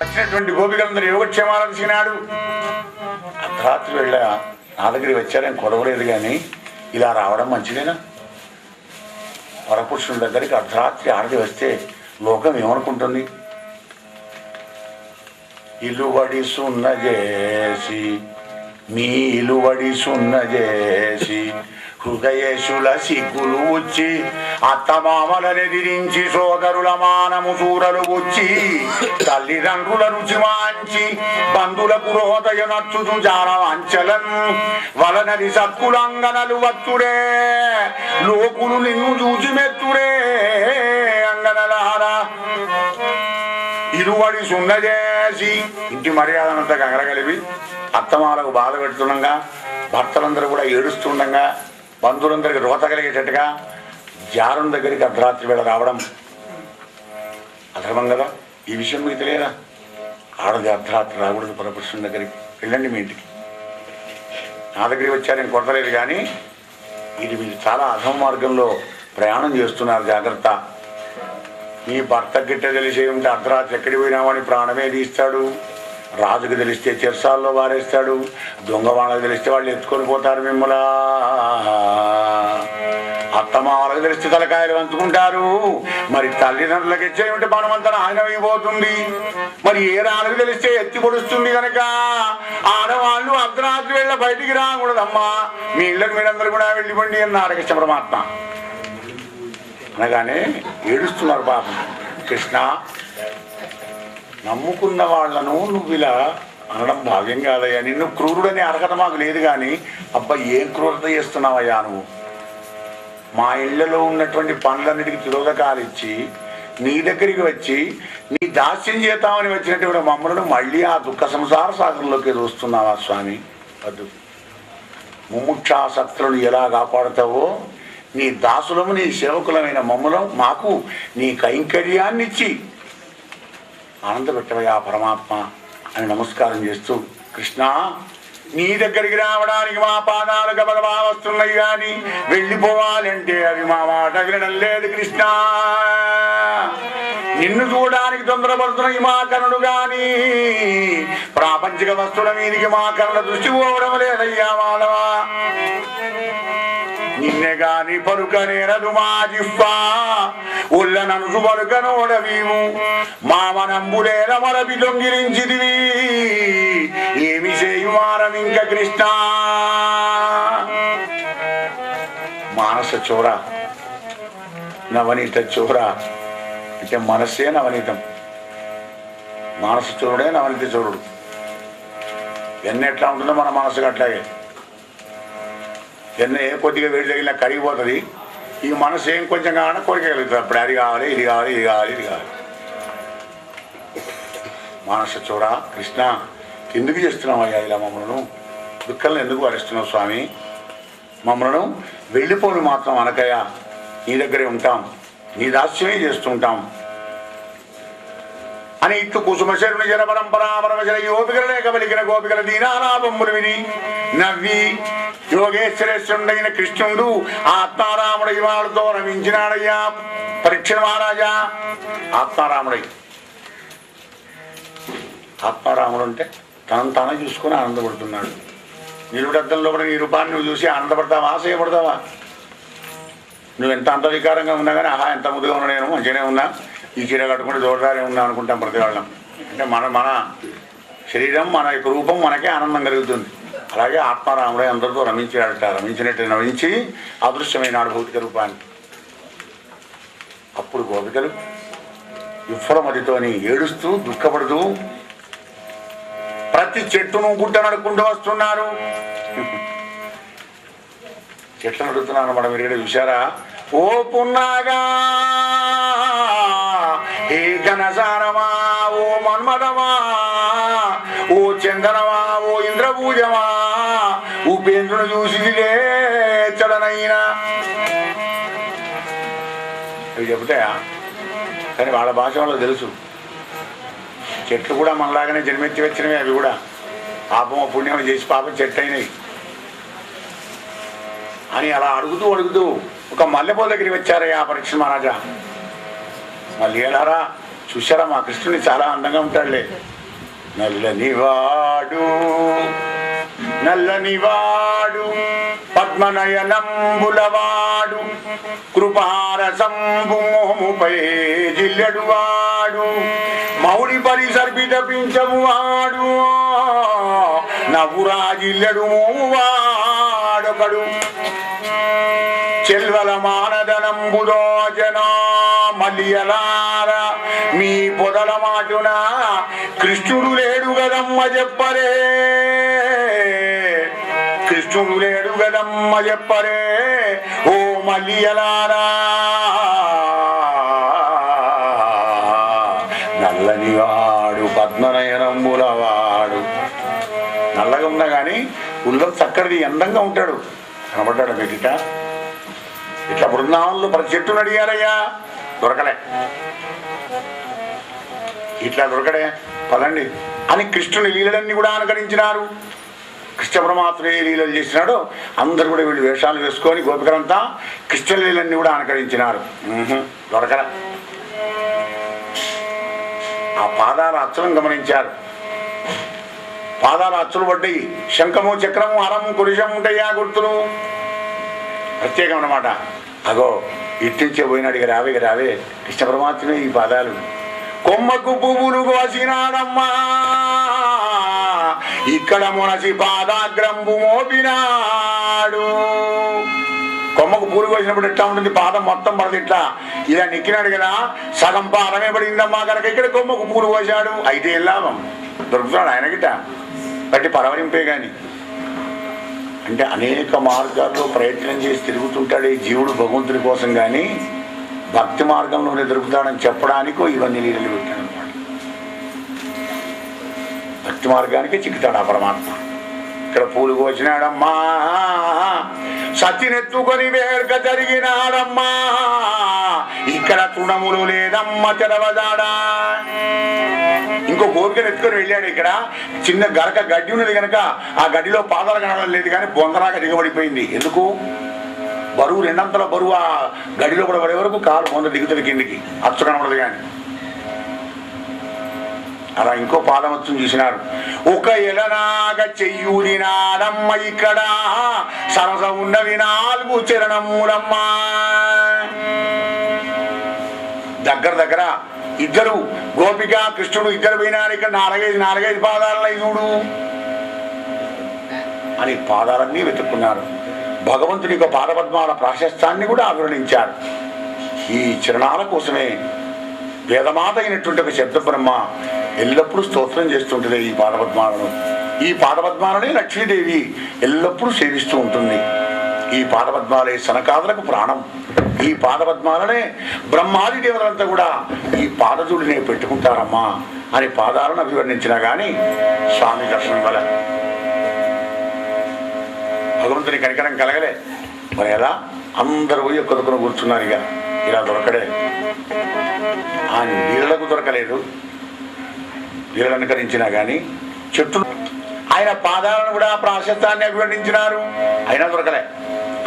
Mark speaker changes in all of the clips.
Speaker 1: వచ్చినటువంటి గోపికలందరూ యోగక్షేమాలు తీసుకున్నాడు. అర్ధరాత్రి వెళ్ళ నా దగ్గరికి వచ్చారని కొడవలేదు, కానీ ఇలా రావడం మంచిదేనా? పరపురుషుని దగ్గరికి అర్ధరాత్రి ఆడది వస్తే లోకం ఏమనుకుంటుంది? ఇలువడి సున్న చేసి మీ ఇలువడి సున్న చేసి హృదయేశుల సిగ్గులు వచ్చి అత్తమామలనెదిరించి సోదరుల మానము సూరలు వచ్చి తల్లిదండ్రుల రుచి వాంచి బంధులకు హృదయ నచ్చుచు చాలా వంచలన్ వలనది సత్కులంగనలు వత్తురే లోకులు నిన్ను చూచి మెత్తురే అంగనలారా. ఇరువడి సున్న చేసి ఇంటి మర్యాదనంతా గంగరగలిపి అత్తమాలకు బాధ పెడుతుండగా, భర్తలందరూ కూడా ఏడుస్తుండగా, బంధువులందరికీ రోత కలిగేటట్టుగా జారుని దగ్గరికి అర్ధరాత్రి వేళ రావడం అధర్మం కదా. ఈ విషయం మీకు తెలియదా? ఆడది అర్ధరాత్రి రాకూడదు పరపురుషుని దగ్గరికి. వెళ్ళండి మీ ఇంటికి. నా దగ్గరికి వచ్చారని కొట్టలేదు, కానీ ఇది మీరు చాలా అధమ మార్గంలో ప్రయాణం చేస్తున్నారు. జాగ్రత్త. మీ భర్త గిట్ట తెలిసే ఉంటే అర్ధరాత్రి ఎక్కడికి పోయినామని ప్రాణమే తీస్తాడు. రాజుకు తెలిస్తే చెరసాల్లో వారేస్తాడు. దొంగ వాళ్ళకి తెలిస్తే వాళ్ళు ఎత్తుకొని పోతారు మిమ్మల్ని. అత్తమాలకు తెలిస్తే తలకాయలు వంచుకుంటారు. మరి తల్లిదండ్రులకు ఇచ్చే ఉంటే మనమంతా నాశనమైపోతుంది. మరి ఏ రాళ్ళకు తెలిస్తే ఎత్తి పొడుస్తుంది కనుక ఆడవాళ్ళు అర్ధరాత్రి వెళ్ళ బయటికి రాకూడదమ్మా, మీ ఇళ్ళకి మీరందరూ కూడా వెళ్ళిపోండి అన్నారు కృష్ణ పరమాత్మ. అనగానే ఏడుస్తున్నారు పాపం. కృష్ణ, నమ్ముకున్న వాళ్లను నువ్వు ఇలా అనడం భావ్యం కాదయ్యా. నిన్ను క్రూరుడనే అర్హత మాకు లేదు, కానీ అబ్బా ఏం క్రూరత చేస్తున్నావయ్యా నువ్వు. మా ఇళ్లలో ఉన్నటువంటి పనులన్నిటికీ తిరోధకాలు ఇచ్చి నీ దగ్గరికి వచ్చి నీ దాస్యం చేద్దామని వచ్చినటువంటి మమ్మల్ని మళ్ళీ ఆ దుఃఖ సంసార సాగరంలోకి దూస్తున్నావా స్వామి? వద్దు. ముముక్షాసక్తులను ఎలా కాపాడుతావో నీ దాసులము నీ సేవకులమైన మమ్మలం మాకు నీ కైంకర్యాన్నిచ్చి ఆనందపెట్టవయ్యా పరమాత్మ అని నమస్కారం చేస్తూ, కృష్ణ నీ దగ్గరికి రావడానికి మా పాదాలు గబగబా వస్తున్నాయి, కానీ వెళ్ళిపోవాలంటే అవి మా మాట వినడం లేదు కృష్ణ. నిన్ను చూడడానికి తొందరపడుతున్నాయి మా కనుడు, కానీ ప్రాపంచిక వస్తువుల మీదికి మా కనుల దృష్టి పోవడం లేదయ్యా మాధవా. నిన్నే గాని పలుకనేరదు మా జిహ్వా ఉల్ల ననుసు పలుకనోడవీము మామనంబులేల మరపి దొంగిలించిదివి ఏమి చేయుమారం ఇంక కృష్ణ. మానస చోర, నవనీత చోర అంటే మనస్సే నవనీతం. మానస చోరుడే నవనీత చోరుడు. ఎన్ని ఎట్లా ఉంటుందో మన మనసుకు అట్లాగే. ఎన్న ఏ కొద్దిగా వేడి తగిలినా కరిగిపోతుంది. ఈ మనసు ఏం కొంచెం కావాలన్నా కోరిక కలుగుతుంది. అప్పుడు అది కావాలి, ఇది కావాలి, ఇది కావాలి, ఇది కావాలి. మానస చోర, కృష్ణ ఎందుకు చేస్తున్నావు అయ్యా ఇలా మమ్మల్ని? దుఃఖాలను ఎందుకు వరిస్తున్నావు స్వామి? మమ్మల్ని వెళ్ళిపోని మాత్రం అనకయ్యా, నీ దగ్గరే ఉంటాం, నీ దాస్యమే చేస్తుంటాం అని ఇట్లు కుసుమశరుని జన పరంపరాపరమశల యోపికలనే కబలికిన గోపికల దీనాలాపములు విని నవ్వి యోగేశ్వరేశ్వరుడైన కృష్ణుడు ఆత్మారాముడై వాళ్ళతో రమించినాడయ్యా. పరీక్ష మహారాజా ఆత్మారాముడై. ఆత్మారాముడు అంటే తనను తానే చూసుకొని ఆనందపడుతున్నాడు. నిలుడద్దంలో కూడా నీ రూపాన్ని నువ్వు చూసి ఆనందపడతావా, ఆశయపడతావా? నువ్వు ఎంత అంత వికారంగా ఉన్నా కానీ ఆహా ఎంత ముద్దుగా ఉన్నా, నేను మంచిగానే ఉన్నా, ఈ చీర కట్టుకుంటే జోడదారే ఉన్నా అనుకుంటాం ప్రతి వాళ్ళం. అంటే మన శరీరం, మన యొక్క రూపం మనకే ఆనందం కలుగుతుంది. అలాగే ఆత్మారాముడే అందరితో రమించాడట. రమించినట్టు రమించి అదృశ్యమైన భౌతిక రూపాన్ని. అప్పుడు గోపికలు విఫలమతితోని ఏడుస్తూ దుఃఖపడుతూ ప్రతి చెట్టును గుట్ట నడుకుంటూ వస్తున్నారు. చెట్లు నడుస్తున్నాను మనం మీరు చూశారా? ఓ పున్నాగా, ఏ ఘనసారమా, ఓ మన్మదమా, ఓ చందనమా, ఓ ఇంద్రపూజమా, ఉపేంద్రుని చూసిదిలే చడనైనా. అవి చెబుతాయా? కానీ వాళ్ళ భాష వాళ్ళకి తెలుసు. చెట్లు కూడా మనలాగానే జన్మెత్తి వచ్చినవి. అవి కూడా పాపం పుణ్యం చేసి పాపం చెట్టు అయినాయి అని అలా అడుగుతూ అడుగుతూ ఒక మల్లెపూల దగ్గరికి వచ్చారయ్యా పరీక్ష మహారాజా. మళ్ళీ ఏలారా చూశారా మా కృష్ణుని చాలా అందంగా ఉంటాడులే. నల్లనివాడు నల్లనివాడు పద్మనయనంబులవాడు కృపారసంబు మోముపై జిల్లెడువాడు మౌళి పరిసర్పిత పింఛమువాడు నవ్వురా జిల్లెడు మోమువాడొకడు చెల్వల మానదనంబుదోజనా మలియలార మీ పొదల మాటున కృష్ణుడు లేడు గదమ్మ చెప్పరే కృష్ణుడు లేడు గదమ్మ చెప్పరే ఓ మలియలారా నల్లనివాడు పద్మనయనంబులవాడు నల్లగా ఉన్నా కానీ ఉల్లం చక్కడిది అందంగా ఉంటాడు. కనబడ్డాడు మీకిట ఇట్లా బృందావనంలో ప్రతి చెట్టును అడిగారయ్యా, దొరకలే. ఇట్లా దొరకడే పదండి అని కృష్ణుని లీలలన్నీ కూడా అనుకరించినారు. కృష్ణ పరమాత్మ ఏ లీలలు చేసినాడో అందరు కూడా వీళ్ళు వేషాలు వేసుకొని గోపికలంతా కృష్ణ లీలన్నీ కూడా అనుకరించినారు. దొరకలే. ఆ పాదాల అచ్చులను గమనించారు. పాదాల అచ్చులు పడ్డాయి. శంఖము చక్రము హరము కురుషం ఉంటాయా గుర్తులు ప్రత్యేకం అన్నమాట. అగో ఇట్టించే పోయినాడు ఇక రావే రావే కృష్ణ పరమాత్మే ఈ పాదాలు. కొమ్మకు పువ్వులు కోసినాడమ్మా ఇక్కడ మునసి పాదాగ్రంబు మోపినాడు. కొమ్మకు పూలు కోసినప్పుడు ఎట్లా ఉంటుంది, పాదం మొత్తం పడదు ఇట్లా. ఇలా నెక్కినాడు కదా, సగం పాదమే పడిందమ్మా కనుక ఇక్కడ కొమ్మకు పూలు కోసాడు. అయితే ఏం లాభం, దొరుకుతున్నాడు ఆయన గిట్ట బట్టి పరవరింపే గాని. అంటే అనేక మార్గాల్లో ప్రయత్నం చేసి తిరుగుతుంటాడు ఈ జీవుడు భగవంతుడి కోసం, కానీ భక్తి మార్గంలోనే దొరుకుతాడని చెప్పడానికో ఇవన్నీ లీలలు పెట్టాడు అనమాట. భక్తి మార్గానికి చిక్కుతాడు ఆ పరమాత్మ. ఇక్కడ పూలు కోసినాడమ్మా సత్తినెత్తుకొని వేర్క జరిగినాడమ్మా ఇక్కడ తృణములు లేదమ్మ తెరవదాడా. ఇంకో గోపికను ఎత్తుకొని వెళ్ళాడు. ఇక్కడ చిన్న గరక గడ్డి ఉన్నది కనుక ఆ గడ్డిలో పాదాలు కనడం లేదు, కానీ బొందలాగా దిగబడిపోయింది. ఎందుకు? బరువు రెండంతల బరువు ఆ గడిలో కూడా పడే వరకు కాలు బొంద దిగుతుంది కిందికి, అచ్చు కనబడదు. కానీ అలా ఇంకో పాదమత్వం చూసినారు. ఒక ఎలనాగ చెయ్యూరినాడమ్మ ఇక్కడ సరస ఉన్నవి 4 చరణమూలమ్మా. దగ్గర ఇద్దరు గోపిక కృష్ణుడు ఇద్దరు పోయినారు. ఇక్కడ 4 పాదాలని చూడు అని పాదాలన్నీ వెతుక్కున్నారు. భగవంతుని యొక్క పాదపద్మాల ప్రాశస్తాన్ని కూడా అభివర్ణించారు. ఈ చరణాల కోసమే వేదమాత అయినటువంటి ఒక శబ్ద బ్రహ్మ ఎల్లప్పుడూ స్తోత్రం చేస్తుంటుంది ఈ పాదపద్మాలను. ఈ పాదపద్మాలనే లక్ష్మీదేవి ఎల్లప్పుడూ సేవిస్తూ ఉంటుంది. ఈ పాదపద్మాలే సనకాదులకు ప్రాణం. ఈ పాదపద్మాలనే బ్రహ్మాది దేవతలంతా కూడా ఈ పాదజుడినే పెట్టుకుంటారమ్మా అని పాదాలను అభివర్ణించినా కానీ స్వామి దర్శనం వల్ల భగవంతుని కనికరం కలగలే. మరి ఎలా? అందరూ పోయి ఒక్కొక్కరు కూర్చున్నారు. ఇక ఇలా దొరకడే. ఆ నీళ్ళకు దొరకలేదు, నీళ్ళు అనుకరించినా కానీ చెట్లు ఆయన పాదాలను కూడా ప్రాశస్తాన్ని అభివర్ణించినారు, అయినా దొరకలే.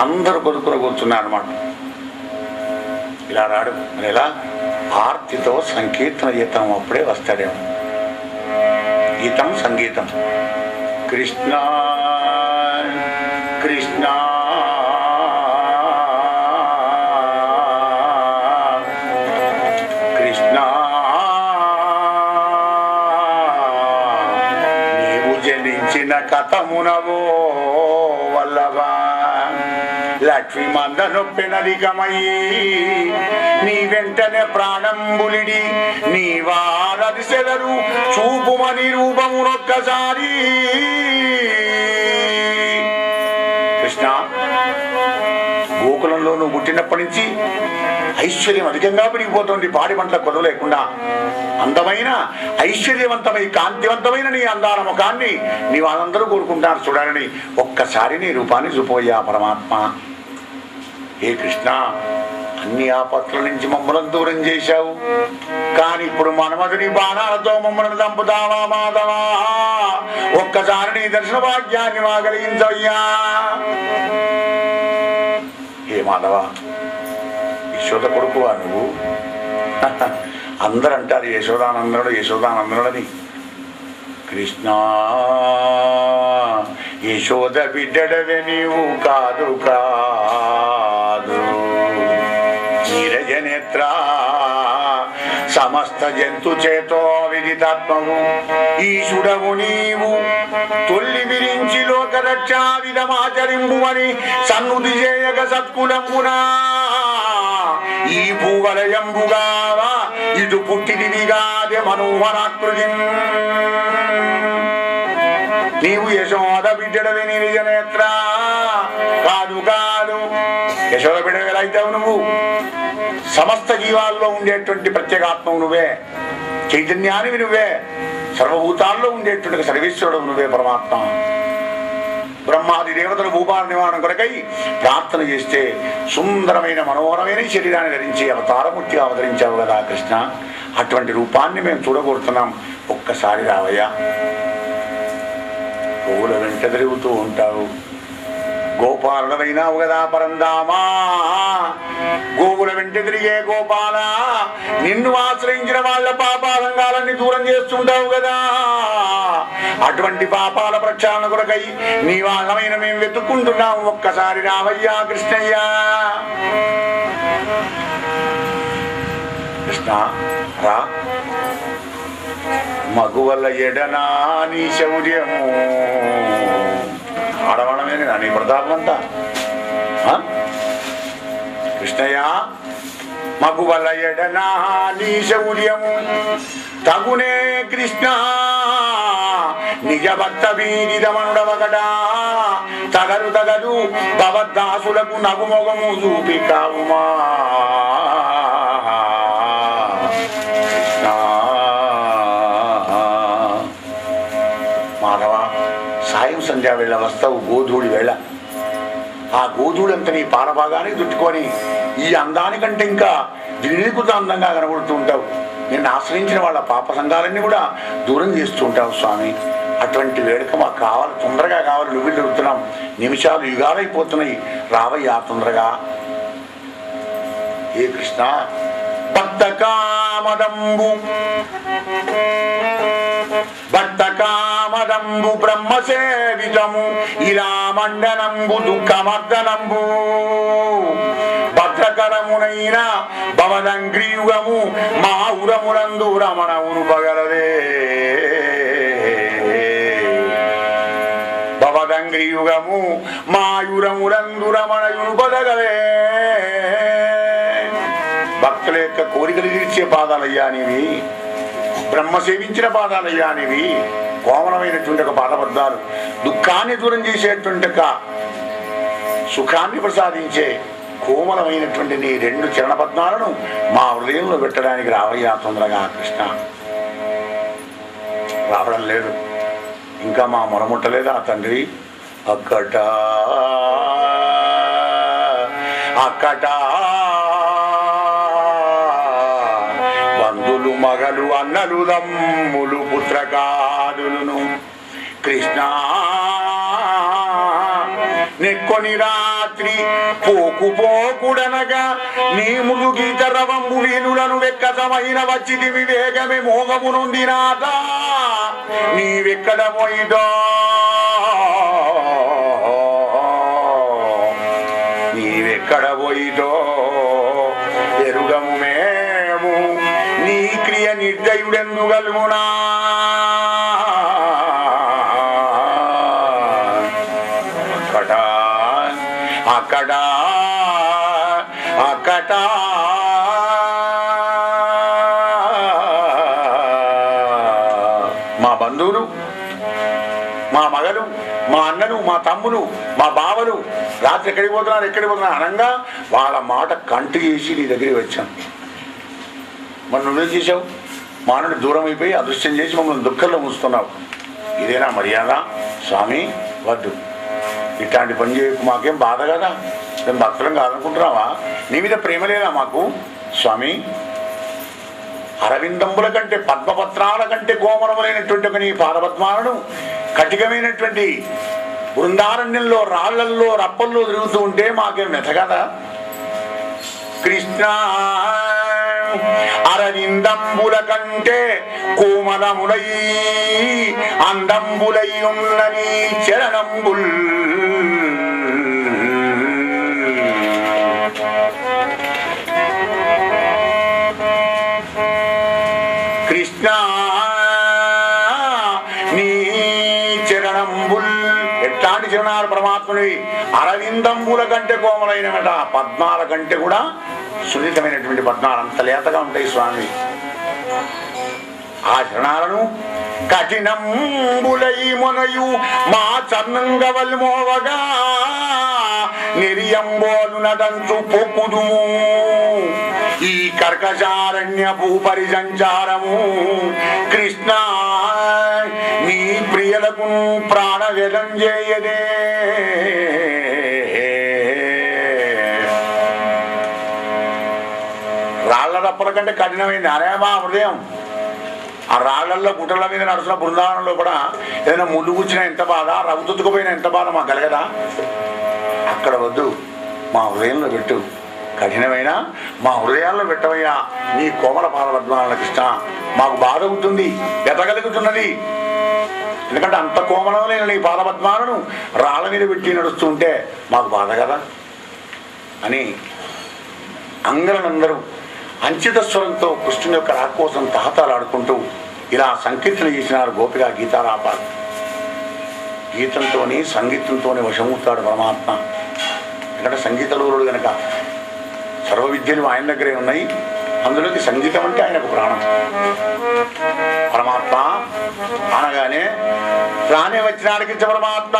Speaker 1: అందరూ కొడుకుని కూర్చున్నారు అన్నమాట. ఇలా రాడు. మరి ఎలా? ఆర్తితో సంకీర్తన గీతం అప్పుడే వస్తాడేమో. గీతం సంగీతం కృష్ణ కృష్ణ కృష్ణ నీవు జనించిన కథమునవో వల్లభా లక్ష్మీ మంద నొప్పినదికమయ్యి నీ వెంటనే ప్రాణంబులిడి నీ వారది సెలరు చూపుమని రూపమునొక్కసారి. కృష్ణ, గోకులంలో నువ్వు పుట్టినప్పటి నుంచి ఐశ్వర్యం అధికంగా పెరిగిపోతుంది. పాడి పంటల కొదవ లేకుండా అందమైన ఐశ్వర్యవంతమై కాంతివంతమైన నీ అందాల ముఖాన్ని నీ వాళ్ళందరూ కోరుకుంటారు చూడాలని. ఒక్కసారి నీ రూపాన్ని చూపోయా పరమాత్మ. ఏ కృష్ణ, అన్ని ఆపత్తుల నుంచి మమ్మల్ని దూరం చేశావు, కానీ ఇప్పుడు మన్మధుని బాణాలతో మమ్మల్ని చంపుతావా మాధవా? ఒక్కసారి నీ దర్శన భాగ్యాన్ని మా కలిగించయ్యా. ఏ మాధవ, యశోద కొడుకువా నువ్వు? అందరూ అంటారు యశోదానందనుడు యశోదానందనుడని. కృష్ణ యశోద బిడ్డడవే నీవు కాదు కాదు, నీరజనేత్ర సమస్త జంతు చేతో విదితాత్మవు, ఈశుడవు నీవు తొల్లి విరించి లోక రక్షా విధమాచరింపు అని సన్నుతి చేయక సత్కులమునా ఈ భూవలయంబుగావా ఇటు పుట్టిదిగాదే మనోహరాకృతి. నీవు యశోద బిడ్డడవి నిజనేత్ర కాదు కాదు. యశోద బిడ్డవి ఎలా అవుతావు నువ్వు? సమస్త జీవాల్లో ఉండేటువంటి ప్రత్యేగాత్మవు నువ్వే, చైతన్యానివి నువ్వే, సర్వభూతాల్లో ఉండేటువంటి సర్వేశ్వరుడు నువ్వే పరమాత్మ. బ్రహ్మాది దేవతలు భూపాల నివారణ కొరకై ప్రార్థన చేస్తే సుందరమైన మనోహరమైన శరీరాన్ని ధరించి అవతారమూర్తిగా అవతరించావు కదా కృష్ణ. అటువంటి రూపాన్ని మేము చూడగోరుతున్నాం, ఒక్కసారి రావయ్యా. గోవుల వెంట తిరుగుతూ ఉంటావు, గోపాలుడమైనావు కదా పరందామా. గోవుల వెంట తిరిగే గోపాల, నిన్ను ఆశ్రయించిన వాళ్ళ పాపాలంగాలన్నీ దూరం చేస్తుంటావు కదా. అటువంటి పాపాల ప్రక్షాళన కొరకై నీ వాళ్ళమైన మేము వెతుక్కుంటున్నాము, ఒక్కసారి రావయ్యా కృష్ణయ్య. కృష్ణ రా, మగువల ఎడనా నీ శౌర్యము. ఆడవడమే నీ ప్రతాపం అంతా. కృష్ణయ్య మగువల ఎడనా నీ శౌర్యము తగునే కృష్ణ, నిజ భక్త వీరిదమనుడవగడా తగదు తగదు భవద్దాసులకు నగుమొగము చూపి కావుమా. మాధవ సాయం సంధ్యా వేళ వస్తావు, గోధూడి వేళ. ఆ గోధూడంతా నీ పాలభాగానికి చుట్టుకొని ఈ అందానికంటే ఇంకా ద్వినీకృత అందంగా కనబడుతూ ఉంటావు. నిన్ను ఆశ్రయించిన వాళ్ళ పాప సంఘాలన్నీ కూడా దూరం చేస్తూ ఉంటావు స్వామి. అటువంటి వేడుక మాకు కావాలి, తొందరగా కావాలి. నువ్వు తిరుగుతున్నాం, నిమిషాలు యుగాలైపోతున్నాయి, రావయ్యా తొందరగా. ఏ కృష్ణ భక్త కామదంబు భక్త కామదంబు బ్రహ్మసేవితము ఇలా మండనంబు దుఃఖమర్దనంబు భద్రకరమునైన భవదంగ్రియుగము మా ఉరమునందు రమణవును పగలదే. భవదంగ్రియుగము మాయురమునందు రమణయును పగలవే. భక్తుల యొక్క కోరికలు తీర్చే పాదాలయ్యా నీవి, బ్రహ్మ సేవించిన పాదాలయ్యా నీవి. కోమలమైనటువంటి ఒక పాదబద్ధాలు, దుఃఖాన్ని దూరం చేసేటువంటి ఒక సుఖాన్ని ప్రసాదించే కోమలమైనటువంటి నీ రెండు చరణపద్మాలను మా హృదయంలో పెట్టడానికి రావయ్యా తొందరగా కృష్ణ. రావడం లేదు, ఇంకా మా మొరముట్టలేదా తండ్రి? అక్కట అక్కట బంధులు మగలు అన్నలు దమ్ములు పుత్రకాదులను కృష్ణ నెక్కొని రాత్రి పోకు పోకుడనగా నీ ములుగీత రవంబు వీనులను వెక్కసమైన వచ్చిది వివేగమే మోగము నొందినాట నీవెక్కడ పోయిదో నీవెక్కడ పోయిదో ఎరుగము మేము నీ క్రియ నిర్దయుడెందుగలుగునా. అక్కడ అక్కడ మా బంధువులు, మా మగలు, మా అన్నలు, మా తమ్ములు, మా బావలు రాత్రి ఎక్కడికి పోతున్నారు అనగా వాళ్ళ మాట కంటు చేసి నీ దగ్గరికి వచ్చాం. మరి నువ్వేం చేసావు? మానవుడు దూరం అయిపోయి అదృశ్యం చేసి మమ్మల్ని దుఃఖంలో ఉంచుతున్నావు. ఇదేనా మర్యాద? స్వామి వద్దు, ఇట్లాంటి పని చేయకు, మాకేం బాధ కదా, మేము భక్తులం కాదనుకుంటున్నావా? నీ మీద ప్రేమ లేదా మాకు? స్వామి అరవిందంబుల కంటే పద్మపత్రాల కంటే కోమలములైనటువంటి ఒక నీ పాదపద్మాలను కటికమైనటువంటి బృందారణ్యంలో రాళ్లల్లో రప్పల్లో తిరుగుతూ ఉంటే మాకేం మెథ కదా కృష్ణ. అరవిందంబుల కంటే కోమలములై అందంబులై ఉన్న నీ చరణంబుల్ కృష్ణ నీ చరణంబుల్ ఎట్లాంటి చరణాలు పరమాత్మునివి అరవిందంబుల కంటే కోమలైనట పద్మాల కంటే కూడా సున్నితమైనటువంటి పద్మాలు అంత లేతగా ఉంటాయి స్వామి. ఆ చరణాలను కఠినంబులై మొనయు మా చన్నంగవల్మోవగా నిరియంబోలు నటంచు పొక్కుదుము ఈ కర్కశారణ్య భూపరి సంచారము కృష్ణ నీ ప్రియలకు ప్రాణవ్యధం చేయదే. రాళ్ల రప్పల కంటే కఠినమైంది అరేమా హృదయం. ఆ రాళ్లల్లో గుట్టల మీద నడుస్తున్న బృందావనంలో కూడా ఏదైనా ముళ్ళు కూర్చినా ఎంత బాధ, రవ్వుతుకుపోయినా ఎంత బాధ మాకు కలగదా? అక్కడ వద్దు, మా హృదయంలో పెట్టు. కఠినమైన మా హృదయాల్లో పెట్టవయ్యా నీ కోమల పాదపద్మాల కృష్ణ. మాకు బాధ ఉంటుంది, ఎదగలుగుతున్నది. ఎందుకంటే అంత కోమలం లేని నీ పాదపద్మాలను రాళ్ళ మీద పెట్టి నడుస్తూ ఉంటే మాకు బాధ కదా అని అంగలందరూ అంచిత స్వరంతో కృష్ణుని యొక్క రాక కోసం తహతాలాడుకుంటూ ఇలా సంకీర్తన చేసినారు గోపిగా గీతాలాపాలు. గీతంతోని సంగీతంతోని వశమవుతాడు పరమాత్మ. ఎందుకంటే సంగీతలోరుడు గనక సర్వ విద్యలు ఆయన దగ్గరే ఉన్నాయి. అందులోకి సంగీతం అంటే ఆయనకు ప్రాణం. పరమాత్మ అనగానే రానే వచ్చినాడికి పరమాత్మ.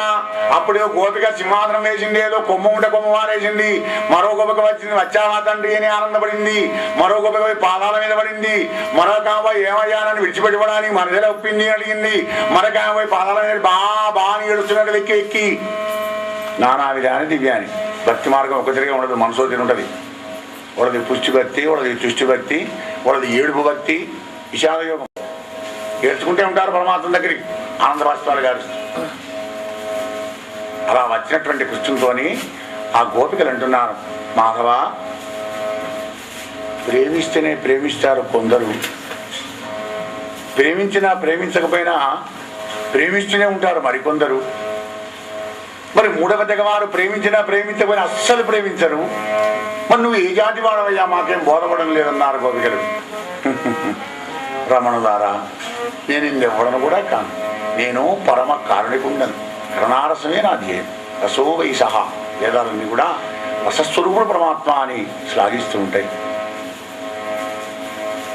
Speaker 1: అప్పుడే గోపిక సింహాసనం వేసింది, ఏదో కొమ్మ ఉంటే కొమ్మ వారేసింది. మరో గోపిక వచ్చింది, వచ్చావా తండ్రి అని ఆనందపడింది. మరో గోపిక పాదాల మీద పడింది. మరొక ఏమయ్యానని విడిచిపెట్టుకోవడానికి మనదల ఒప్పింది అడిగింది. మరొక పాదాల మీద బాగా ఏడుస్తున్నట్టు వెక్కి ఎక్కి నానా విధాని దివ్యాని. భక్తి మార్గం ఒక తిరిగి ఉండదు, మనసో తిని ఉంటుంది. వాళ్ళది పుష్టి భక్తి, వాళ్ళది తుష్టి భక్తి, వాళ్ళది ఏడుపు భక్తి, విషాద యోగం. ఏడ్చుకుంటే ఉంటారు పరమాత్మ దగ్గరికి ఆనంద బాష్పాలు గారు. అలా వచ్చినటువంటి కృష్ణునితోని ఆ గోపికలు అంటున్నారు, మాధవ ప్రేమిస్తేనే ప్రేమిస్తారు కొందరు, ప్రేమించినా ప్రేమించకపోయినా ప్రేమిస్తూనే ఉంటారు మరికొందరు. మరి మూడవ తెగవారు ప్రేమించినా ప్రేమించకపోయినా అస్సలు ప్రేమించరు. మరి నువ్వు ఏ జాతి వాడవయ్యా, మాకేం బోధపడడం లేదన్నారు గోపికలు. రమణులారా, నేను ఇందెవ్వడను కూడా కాను, నేను పరమ కారుణికుండను. కరుణారసమే నా ధ్యేయం. రసో వై సహా వేదాలన్నీ కూడా రసస్వరూపుడు పరమాత్మ అని శ్లాఘిస్తూ ఉంటాయి.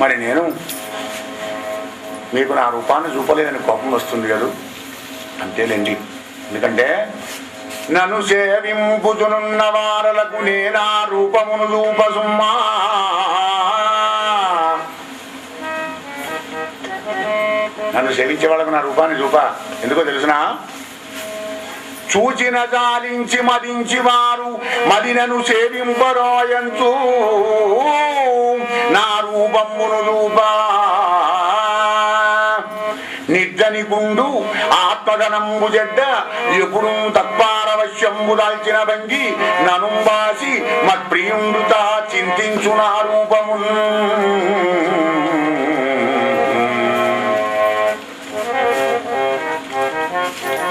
Speaker 1: మరి నేను మీకు నా రూపాన్ని చూపలేదని కోపం వస్తుంది కదా. అంతేలేండి, ఎందుకంటే నన్ను సేవింపుచునున్న వారలకు నేనా రూపమును చూపసుమ్మా. నన్ను సేవించే వాళ్ళకు నా రూపాన్ని చూప. ఎందుకో తెలుసునా? చూచిన జాలించి మదించి వారు మదినను సేవింపరోయంచు నా రూపమును చూపా. నిర్జని గుండు ఆత్మగణంబు జడ్డ ఎప్పుడు తత్పారవశ్యంబు దాల్చిన భంగి ననుంబాసి మత్ప్రియుండుతా చింతించు నా రూపము.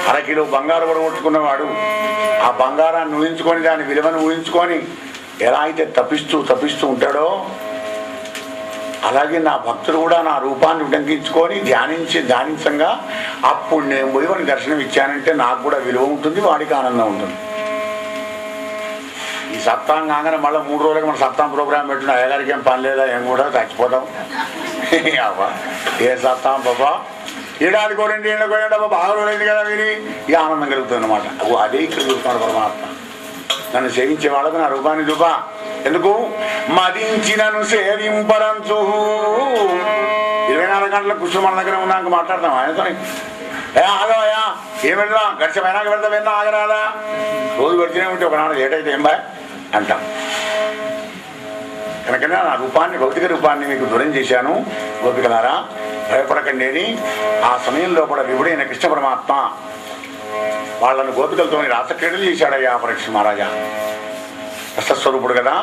Speaker 1: అరకిలో బంగారు పడగొట్టుకున్నవాడు ఆ బంగారాన్ని ఊహించుకొని దాని విలువను ఊహించుకొని ఎలా అయితే తప్పిస్తూ ఉంటాడో అలాగే నా భక్తుడు కూడా నా రూపాన్ని ఉటంకించుకొని ధ్యానించంగా అప్పుడు నేను పోయి వాడికి దర్శనం ఇచ్చానంటే నాకు కూడా విలువ ఉంటుంది, వాడికి ఆనందం ఉంటుంది. ఈ సప్తాహం కాగానే మళ్ళీ 3 రోజులకి మన సప్తాహం ప్రోగ్రాం పెట్టిన అయ్యగారికి ఏం పని లేదా, ఏం కూడా చచ్చిపోతాం. ఏ సప్తాహం బాబా, ఏడాదికో 2 ఏళ్ళకో ఏడాబా బాగా రోజులైంది కదా విని ఇక ఆనందం కలుగుతుంది అనమాట. అదే ఇక్కడ చూస్తున్నాడు పరమాత్మ. నన్ను సేవించే వాళ్ళకు నా రూపాన్ని చూపా. ఎందుకు? మదించినను సేవింపరంచు. 24 గంటల కృష్ణ మన దగ్గర ఉన్నాక మాట్లాడతాం ఆయనతో. ఆగవయ్యా, ఏం వెళ్దా గడిచిపోయినాక వెళ్తా విన్నా ఆగరాదా, రోజు పెడితేనే ఉంటే ఒకనాడు ఏటైతే ఏం బాయ్ అంటాం. కనుకనే నా రూపాన్ని, భౌతిక రూపాన్ని మీకు దూరం చేశాను. గోపికలారా భయపడకండి అని ఆ సమయంలో కూడా విభుడైన కృష్ణ పరమాత్మ వాళ్ళను గోపికలతో రాసక్రీడలు చేశాడయ్యా పరీక్ష మహారాజా. రసస్వరూపుడు కదా,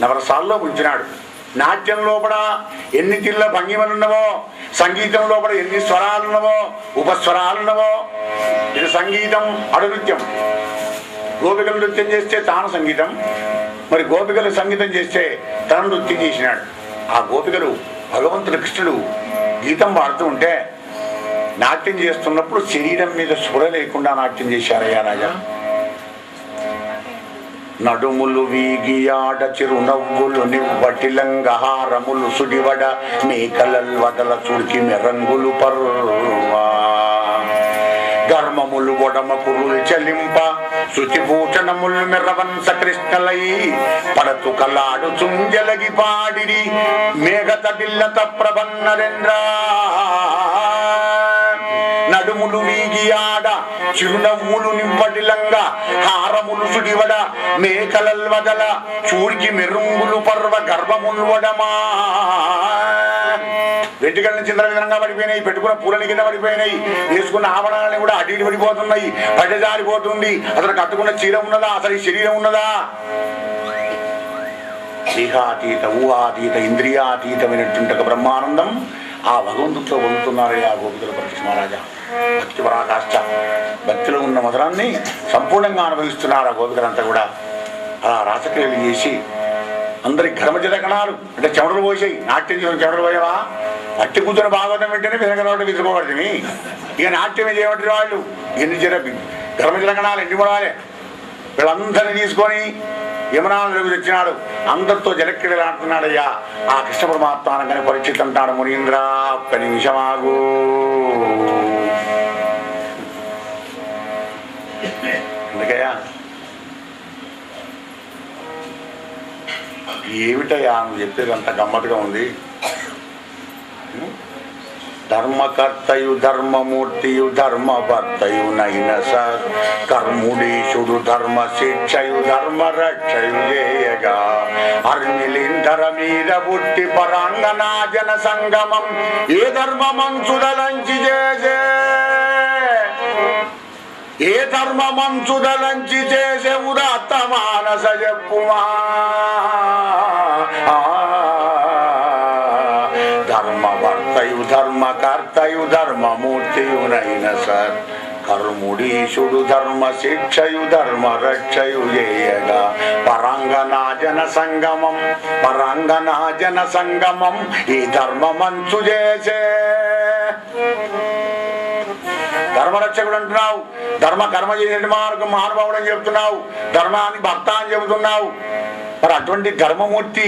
Speaker 1: నవరసాల్లో ఉంచినాడు. నాట్యం లోపల ఎన్ని తిల్ల భంగిమలున్నవో, సంగీతం లోపల ఎన్ని స్వరాలున్నవో, ఉపస్వరాలున్నవో. ఇది సంగీతం, అడు నృత్యం. గోపికలు నృత్యం చేస్తే తాను సంగీతం, మరి గోపికలు సంగీతం చేస్తే తన నృత్యం చేసినాడు. ఆ గోపికలు భగవంతుడు కృష్ణుడు గీతం పాడుతూ ఉంటే నాట్యం చేస్తున్నప్పుడు శరీరం మీద స్ఫుర లేకుండా నాట్యం చేశారయ్యా రాజా. నడుములు వీగియాడ చిరునవ్వులు నివ్వటిలంగహారములు సుడివడ మేకలల్ వదల చుడికి మెరంగులు పర్వా ధర్మములు ఒడమ పురులు చలింప శుచిభూషణములు మెరవంశ కృష్ణలై పడతు కలాడు చుంజలగి పాడిరి మేఘతటిల్లత ప్రభన్నరేంద్ర. నడుములు వీగియాడ చిరునవ్వులు నింపటిలంగా హారములు సుడివడ మేకలల్ వదల చూడికి మెరుంగులు పర్వ గర్భములు వడమా. వెంటికల నుంచి చింతల విధంగా పడిపోయినాయి, పెట్టుకున్న పూలని కింద పడిపోయినాయి, వేసుకున్న ఆభరణాలని కూడా అటు ఇటు పడిపోతున్నాయి, పడ్డజారిపోతుంది. అసలు కట్టుకున్న చీర ఉన్నదా, అసలు ఈ శరీరం ఉన్నదా? దేహాతీత ఊహాతీత ఇంద్రియాతీతమైనటువంటి ఒక బ్రహ్మానందం ఆ భగవంతుడితో పొందుతున్నారయ్యా గోపికల పరీక్ష మహారాజా. భక్తి పరాకాష్ట, భక్తిలో ఉన్న మధురాన్ని సంపూర్ణంగా అనుభవిస్తున్నారు ఆ గోపికలంతా కూడా. అలా రాసక్రియలు చేసి అందరి ఘర్మజల కణాలు అంటే చెమటలు పోసాయి. నాట్యం చేసిన చెమటలు పోయావా? పట్టి కూర్చొని భాగవతం వెంటనే విసగలవాడు విసుకోబడుతుంది. ఇక నాట్యం చేయబట్టి వాళ్ళు ఎన్ని ఘర్మజల కణాలు ఎన్ని పడాలి. వీళ్ళందరినీ తీసుకొని యమునాలకు తెచ్చినాడు, అందరితో జలక్రీడలు ఆడుతున్నాడయ్యా ఆ కృష్ణ పరమాత్మ. అనగానే పరీక్షిత్ అంటాడు, మునీంద్ర ఒక్క నిమిషమాగు. ఎందుకయ్యా? ఏమిటయ్యా నువ్వు చెప్పేది అంత గమ్మత్తుగా ఉంది. ధర్మకర్తయు ధర్మమూర్తియు ధర్మభర్తయు నైన సార్ కర్ముడీశుడు ధర్మ శిక్షయు ధర్మ రక్షయు చేయగా అర్మిలింధర మీద పుట్టి పరాంగనా జన సంగమం ఏ ధర్మమంచుదలంచి చేసే ఏ ధర్మమంచుదలంచి చేసే ఉదాత్త మానస చెప్పుమా. ధర్మభర్తయు ధర్మకర్తయు ధర్మమూర్తియునైన సార్ కర్ముడీశుడు ధర్మ శిక్షయు ధర్మ రక్షయు చేయగా పరాంగనాజన సంగమం పరాంగనాజన సంగమం ఈ ధర్మమంచు చేసే. ధర్మరక్షకుడు అంటున్నావు, ధర్మ కర్మ చేసే మార్గం మహానుభావుడు అని చెప్తున్నావు, ధర్మాన్ని భర్త అని చెబుతున్నావు. మరి అటువంటి ధర్మమూర్తి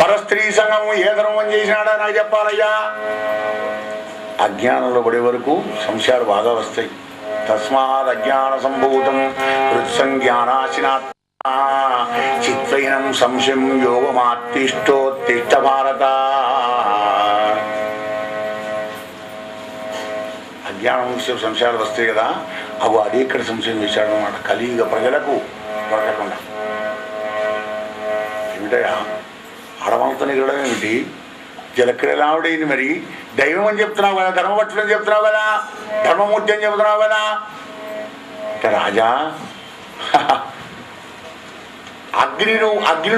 Speaker 1: పరస్త్రీ సంగమం ఏ ధర్మం చేసినాడా నాకు చెప్పాలయ్యా. అజ్ఞానంలో పడే వరకు సంశయాలు బాగా వస్తాయి. తస్మాత్ అజ్ఞాన సంభూతం హృత్సంజ్ఞానాశినా చిత్వైనం సంశయం యోగమాత్తిష్టోత్తిష్ట భారత. అజ్ఞానం సంశయాలు వస్తాయి కదా, అవి అది ఇక్కడ సంశయం చేశాడు అన్నమాట. కలియుగ ప్రజలకు దొరకకుండా ఏమిటయా ఆడవాళ్ళతో ఎగరడం ఏమిటి? జలక్రీడావుడైంది. మరి దైవం అని చెప్తున్నావు కదా, ధర్మభట్టుడు అని చెప్తున్నావు కదా, ధర్మమూర్తి అని చెబుతున్నావు కదా. అంటే రాజా అగ్ని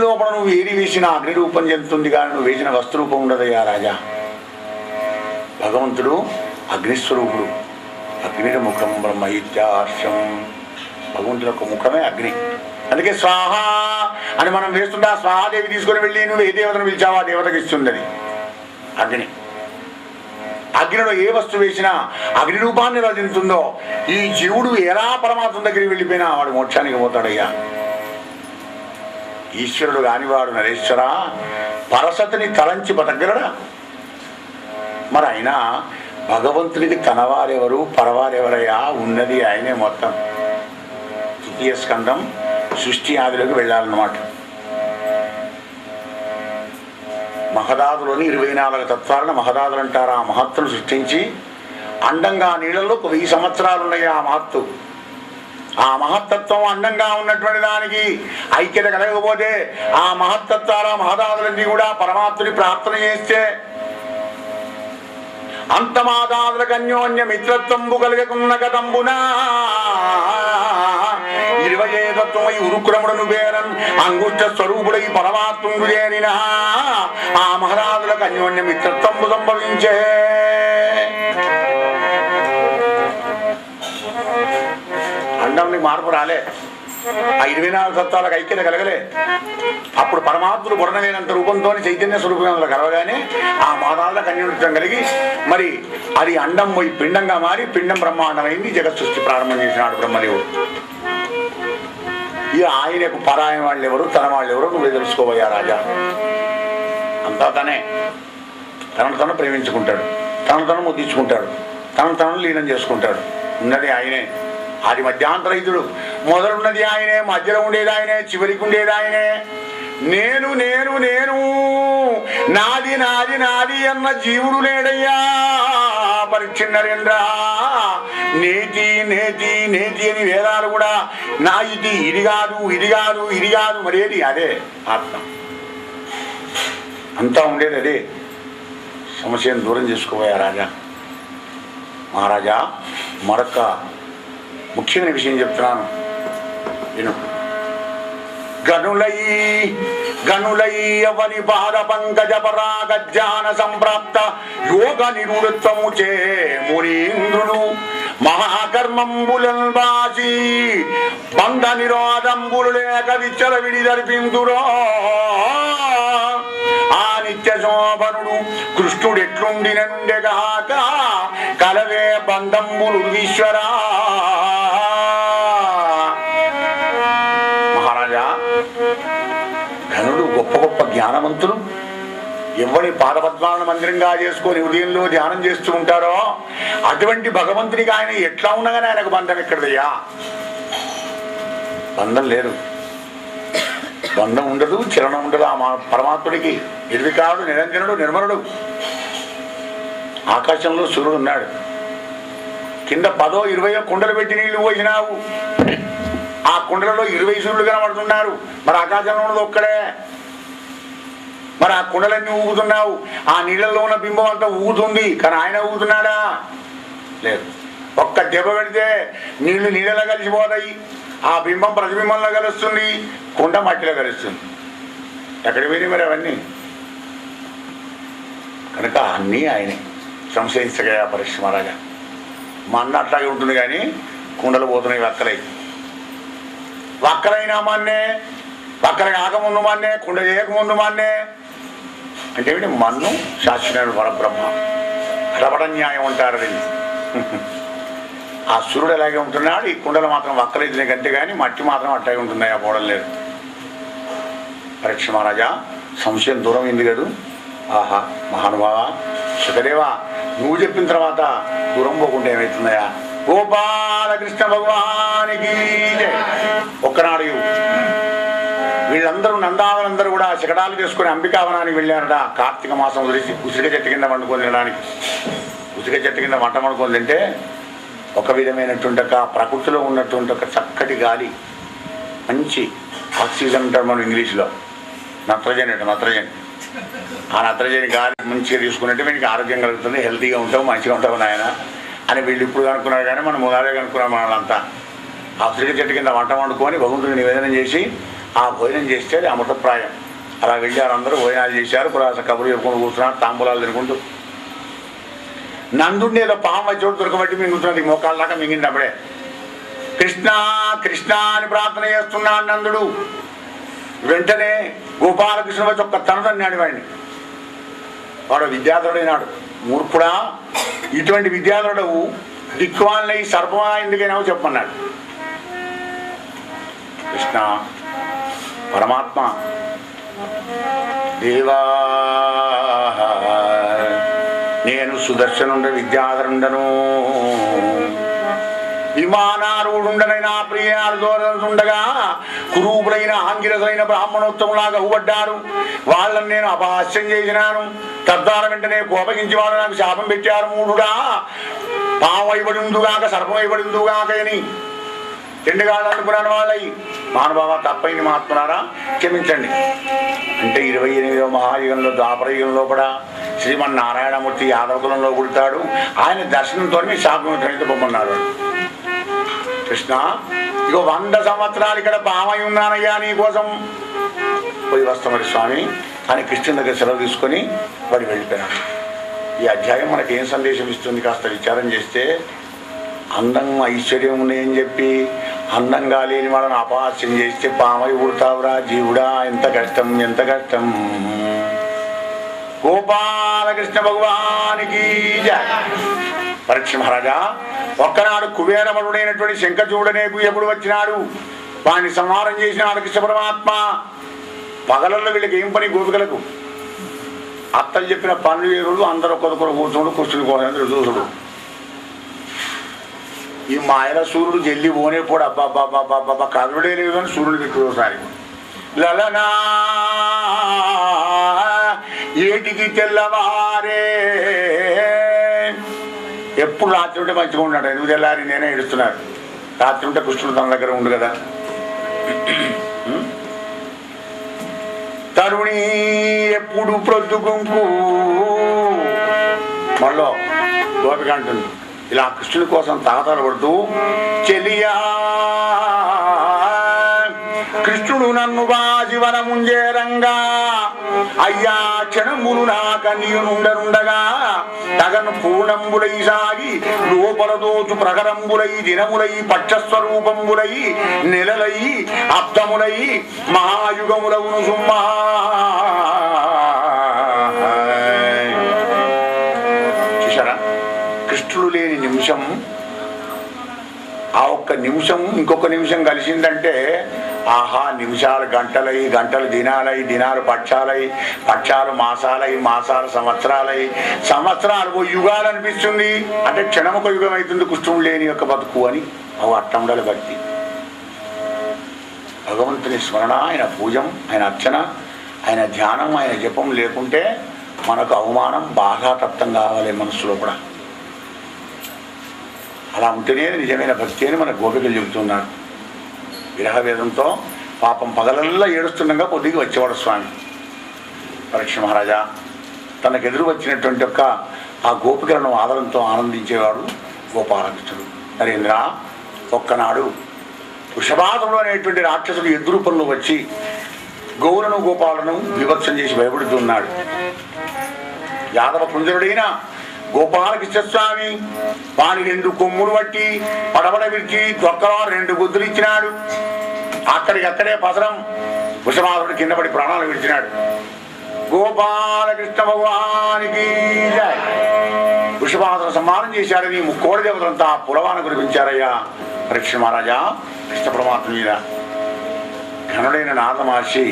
Speaker 1: లోపల నువ్వు ఏది వేసిన అగ్ని రూపం చెందుతుంది కానీ నువ్వు వేసిన వస్తురూపం ఉండదయ్యా రాజా. భగవంతుడు అగ్నిస్వరూపుడు. అగ్ని ముఖం బ్రహ్మ ఇత్యార్షం. భగవంతుడు యొక్క ముఖమే అగ్ని. అందుకే స్వాహ అని మనం వేస్తుంటే ఆ స్వాహాదేవి తీసుకొని వెళ్ళి నువ్వు ఏ దేవతను పిలిచావో ఆ దేవతకు ఇస్తుంది అది అగ్ని. అగ్నిలో ఏ వస్తువు వేసినా అగ్ని రూపాన్ని ఎలా తింటుందో ఈ జీవుడు ఎలా పరమాత్మ దగ్గరికి వెళ్ళిపోయినా వాడు మోక్షానికి పోతాడయ్యా. ఈశ్వరుడు కానివాడు నరేశ్వర పరసతిని తలంచి బతగలడా? మరి అయినా భగవంతునికి తనవారెవరు పరవారెవరయ్యా? ఉన్నది ఆయనే మొత్తం. తృతీయ స్కందం సృష్టి ఆదిలోకి వెళ్ళాలన్నమాట. మహదాదులోని 24 తత్వాలను మహదాదులు అంటారు. ఆ మహత్తును సృష్టించి అండంగా నీళ్ళలో 1000 సంవత్సరాలు ఉన్నాయి ఆ మహత్తు. ఆ మహత్తత్వం అండంగా ఉన్నటువంటి దానికి ఐక్యత కలగకపోతే ఆ మహత్తత్వాల మహదాదులన్నీ కూడా పరమాత్ముని ప్రార్థన చేస్తే అంతమాదాదులకు అన్యోన్య మిత్రత్వంబు కలగకున్న గతంబునా నిర్వయేతత్వమై ఉరుక్రముడను వేరన్ అంగుష్ట స్వరూపుడై పరమాత్ముడు చేరిన ఆ మహారాజులకు అన్యోన్య మిత్రత్వము సంభవించే. అండంని మార్పు రాలే, ఆ 24 తత్వాలకు ఐక్యత కలగలే. అప్పుడు పరమాత్ముడు బుడనలేనంత రూపంతో చైతన్య స్వరూపంలో కలవగానే ఆ మహారాజులకు అన్యోన్యత్వం కలిగి మరి అది అండం పోయి పిండంగా మారి పిండం బ్రహ్మాండమైంది. జగత్ సృష్టి ప్రారంభం చేసినాడు బ్రహ్మదేవుడు. ఇక ఆయనకు పరాయణ వాళ్ళు ఎవరు, తన వాళ్ళు ఎవరు నువ్వే తెలుసుకోబోయా రాజా. అంతా తనే తనను తను ప్రేమించుకుంటాడు, తనను తను ముద్దించుకుంటాడు, తనను తను లీనం చేసుకుంటాడు. ఉన్నది ఆయనే, ఆది మధ్యాంతరహితుడు. మొదలున్నది ఆయనే, మధ్యలో ఉండేది ఆయనే, చివరికి ఉండేది ఆయనే. నేను నేను నేను నాది నాది నాది అన్న జీవుడు లేడయ్యా. పరీక్ష నరేంద్ర నేతి నేతి నేతి అని వేదాలు కూడా నా ఇది ఇది కాదు ఇది కాదు ఇది కాదు మరేది అదే ఆత్మ. అంతా ఉండేది అదే. సమస్యను దూరం చేసుకోబోయా రాజా. మహారాజా మరొక ముఖ్యమైన విషయం చెప్తున్నాను విను. గనులై గనులై అవని పాద పంకజ పరాగజ్ఞాన సంప్రాప్త యోగ నిరుత్వము చే మునీంద్రుడు మహాకర్మంబులన్ బాసి బంధ నిరోధంబులు లేక విచ్చల విడి జరిపిందురో. ఆ నిత్య శోభనుడు కృష్ణుడు ఎట్లుండినండెగాక కలవే బంధంబులు ఈశ్వరా. మహారాజా ఘనుడు గొప్ప గొప్ప జ్ఞానవంతులు ఎవరి పాదపద్మాలను మందిరంగా చేసుకొని ఉదయంలో ధ్యానం చేస్తూ ఉంటారో అటువంటి భగవంతుడికి ఆయన ఎట్లా ఉండగానే ఆయనకు బంధం ఎక్కడదయ్యా. బంధం లేదు, బంధం ఉండదు, చలనం ఉండదు. ఆ పరమాత్ముడికి నిర్వికారుడు, నిరంజనుడు, నిర్మలుడు. ఆకాశంలో సూర్యుడు ఉన్నాడు, కింద 10, 20 కుండలు పెట్టి నీళ్లు పోసినావు, ఆ కుండలలో 20 సూర్యులు కనబడుతున్నారు. మరి ఆకాశంలో ఉన్నది ఒక్కడే. మరి ఆ కుండలన్నీ ఊగుతున్నావు, ఆ నీళ్ళల్లో ఉన్న బింబం అంతా ఊగుతుంది, కానీ ఆయన ఊగుతున్నాడా? లేదు. ఒక్క దెబ్బ పెడితే నీళ్లు నీళ్ళలో కలిసిపోతాయి, ఆ బింబం ప్రతిబింబంలో కలుస్తుంది, కుండ మట్టిలో కలుస్తుంది. ఎక్కడికి పోయినాయి మరి అవన్నీ? కనుక అన్నీ ఆయనే. సంశయించగా పరీక్ష మహారాజా. మా అన్న అట్లాగే ఉంటుంది, కానీ కుండలు పోతున్నాయి వక్కలై. వక్కలైనా మన్నే, వక్కల కాకముందు మన్నే, కుండ చేయకముందు మన్నే. అంటే ఏమిటి? మన్ను శాశ్వత పరబ్రహ్మ. రబడ న్యాయం అంటారు అది. ఆ సూర్యుడు అలాగే ఉంటున్నాడు, ఈ కుండలు మాత్రం వక్కలైతున్న కంటే కానీ మట్టి మాత్రం అట్లాగే ఉంటున్నాయి, ఆ పోవడం లేదు. పరీక్ష మహారాజా సంశయం దూరం అయింది కదూ. ఆహా మహానుభావ సుఖదేవా, నువ్వు చెప్పిన తర్వాత దూరం పోకుండా ఏమవుతుందయా? గోపాలకృష్ణ భగవానికి ఒక్కనాడు వీళ్ళందరూ నందావనందరూ కూడా శకటాలు చేసుకుని అంబికావనానికి వెళ్ళారట. కార్తీక మాసం గురించి ఉసిరిక చెట్టు కింద వండుకొని తినడానికి. ఉసిరిక చెట్టు కింద వంట వండుకొని తింటే ఒక విధమైనటువంటి ఒక ప్రకృతిలో ఉన్నటువంటి ఒక చక్కటి గాలి, మంచి ఆక్సిజన్ అంటారు మనం ఇంగ్లీష్లో, నత్రజని అంట, నత్రజని. ఆ నత్రజని గాలి మంచిగా తీసుకున్నట్టే మీకు ఆరోగ్యం కలుగుతుంది, హెల్తీగా ఉంటావు, మంచిగా ఉంటావు నాయన అని వీళ్ళు ఇప్పుడు కనుక్కున్నారు. కానీ మనం మొదలే కనుక్కున్నాం వాళ్ళంతా. ఆ ఉసిరిక చెట్టు కింద వంట వండుకొని భగవంతుడికి నివేదనం చేసి ఆ భోజనం చేస్తే అది అమృతప్రాయం. అలా వెళ్ళారు, అందరూ భోజనాలు చేశారు, పురాస కబురు చెప్పుకొని కూర్చున్నారు, తాంబూలాలు తినుకుంటూ. నందుండి ఏదో పాము వచ్చి చోటు దొరకబట్టి మింగుతున్నది, మోకాళ్ళ దాకా మింగింది. అప్పుడే కృష్ణ కృష్ణ అని ప్రార్థన చేస్తున్నాడు నందుడు. వెంటనే గోపాలకృష్ణ వచ్చి ఒక్క తనదన్నాడు వాడిని. వాడు విద్యాధరుడైనాడు. మూర్ఖుడా, ఇటువంటి విద్యాధరుడు దిక్కువాళ్ళని సర్పమా ఎందుకైనావు చెప్పన్నాడు. కృష్ణ పరమాత్మ దేవా, నేను సుదర్శనుండ విద్యాధరుండను, విమానారూఢుండనైనా ప్రియాలు దూరంగా కురూపులైన ఆంగిరసైన బ్రాహ్మణోత్తములాగా ఊబడ్డారు. వాళ్ళని నేను అపహాస్యం చేసినాను. తద్వారా వెంటనే కోపగించి వాళ్ళు నాకు శాపం పెట్టారు. మూఢుడా, పావైబడిందుగాక సర్పమైబడిందుగాక అని తిండిగాళ్ళు అనుకున్నాను వాళ్ళయి. మహానుభావ తప్పైంది మహాత్ములారా క్షమించండి అంటే 28వ మహాయుగంలో ద్వాపరయుగంలో కూడా శ్రీమన్నారాయణమూర్తి యాదవకులంలో పుడతాడు. ఆయన దర్శనంతో శాపం పొమ్మన్నారు. కృష్ణ ఇక 100 సంవత్సరాలు ఇక్కడ పామై ఉన్నానయ్యా నీ కోసం పోయి వస్తాం మరి స్వామి అని కృష్ణుని దగ్గర సెలవు తీసుకొని వాడు వెళ్ళిపోయినాడు. ఈ అధ్యాయం మనకి ఏం సందేశం ఇస్తుంది కాస్త విచారం చేస్తే, అందం ఐశ్వర్యం ఉన్నాయని చెప్పి అందంగా లేని వాళ్ళని అపహాస్యం చేస్తే పామై పుడతావురా జీవుడా, ఎంత కష్టం ఎంత కష్టం. గోపాలకృష్ణ భగవానికి జయ. పరీక్ష మహారాజా ఒక్కనాడు కుబేరమరుడైనటువంటి శంఖచూడనే గుయ్యకుడు వచ్చినాడు. వాడిని సంహారం చేసినాడు కృష్ణ పరమాత్మ. పగలల్లో వీళ్ళకి ఏం పని గోపికలకు? అత్తలు చెప్పిన పనులు వేరుడు, అందరూ ఒక్కొక్కరు కూర్చోడు, కృష్ణుని కోసం చూసుడు. ఈ మాయల సూర్యుడు జల్లి పోనే పోడు, అబ్బాబ్బాబ్బాబ్బా కదలడే లేదు అని సూర్యుడు పెట్టుడు ఒకసారి. లలనా ఏటికి తెల్లవారే, ఎప్పుడు రాత్రి ఉంటే మంచిగా ఉన్నాడు. ఎందుకు తెల్లారి నేనే ఏడుస్తున్నాడు. రాత్రి ఉంటే కృష్ణుడు తన దగ్గర ఉండు కదా. తరుణి ఎప్పుడు ప్రొద్దుగుంకు, మళ్ళీ గోపిక అంటుంది ఇలా కృష్ణుడి కోసం తాగతాలు పడుతూ, చెలియా కృష్ణుడు నన్ను బాజివనముంజేరంగా, అయ్యా క్షణములు నాక నీయునుండనుండగా, తగను పూర్ణంబులై సాగి లోపల దోచు ప్రకరంబులై దినములై పక్షస్వరూపంబులై నెలలై అబ్దములై మహాయుగములవును సుమ్మా. చూసారా, కృష్ణుడు లేని నిమిషం, ఆ ఒక్క నిమిషం ఇంకొక నిమిషం కలిసిందంటే ఆహా, నిమిషాలు గంటలై, గంటలు దినాలై, దినాలు పక్షాలై, పక్షాలు మాసాలై, మాసాలు సంవత్సరాలై, సంవత్సరాలు యుగాలు అనిపిస్తుంది. అంటే క్షణముక యుగం అవుతుంది కృష్ణుడు లేని యొక్క బతుకు అని. అవి అట్టండాలి భక్తి. భగవంతుని స్మరణ, ఆయన పూజం, ఆయన అర్చన, ఆయన ధ్యానం, ఆయన జపం లేకుంటే మనకు అవమానం బాగా తప్తం కావాలి మనస్సులో కూడా. అలా ఉంటేనే నిజమైన భక్తి అని మన గోపికలు చెబుతున్నారు. విరహవేదంతో పాపం పగలల్లా ఏడుస్తుండగా కొద్దిగా వచ్చేవాడు స్వామి. పరీక్ష మహారాజా తనకెదురు వచ్చినటువంటి యొక్క ఆ గోపికలను ఆదరంతో ఆనందించేవాడు గోపాలకృష్ణుడు. నరేంద్ర, ఒక్కనాడు వృషభాదుడు అనేటువంటి రాక్షసుడు ఎదురు పనులు వచ్చి గౌలను గోపాలను వివత్సం చేసి భయపడుతున్నాడు. యాదవ పుంజరుడైన గోపాలకృష్ణ స్వామి వాని 2 కొమ్ములు పట్టి పడబడ విడిచి దొక్కలో 2 గుద్దులు ఇచ్చినాడు. అక్కడికక్కడే పసరం వృషభాదుడు కింద పడి ప్రాణాలు విడిచినాడు. గోపాలకృష్ణ భగవానికి వృషభాదుడు సంహారం చేశాడని ముక్కోడి దేవతలంతా పులవాన కురిపించారయ్యా. పరీక్ష మహారాజా కృష్ణ పరమాత్మ మీద ఘనుడైన నారద మహర్షి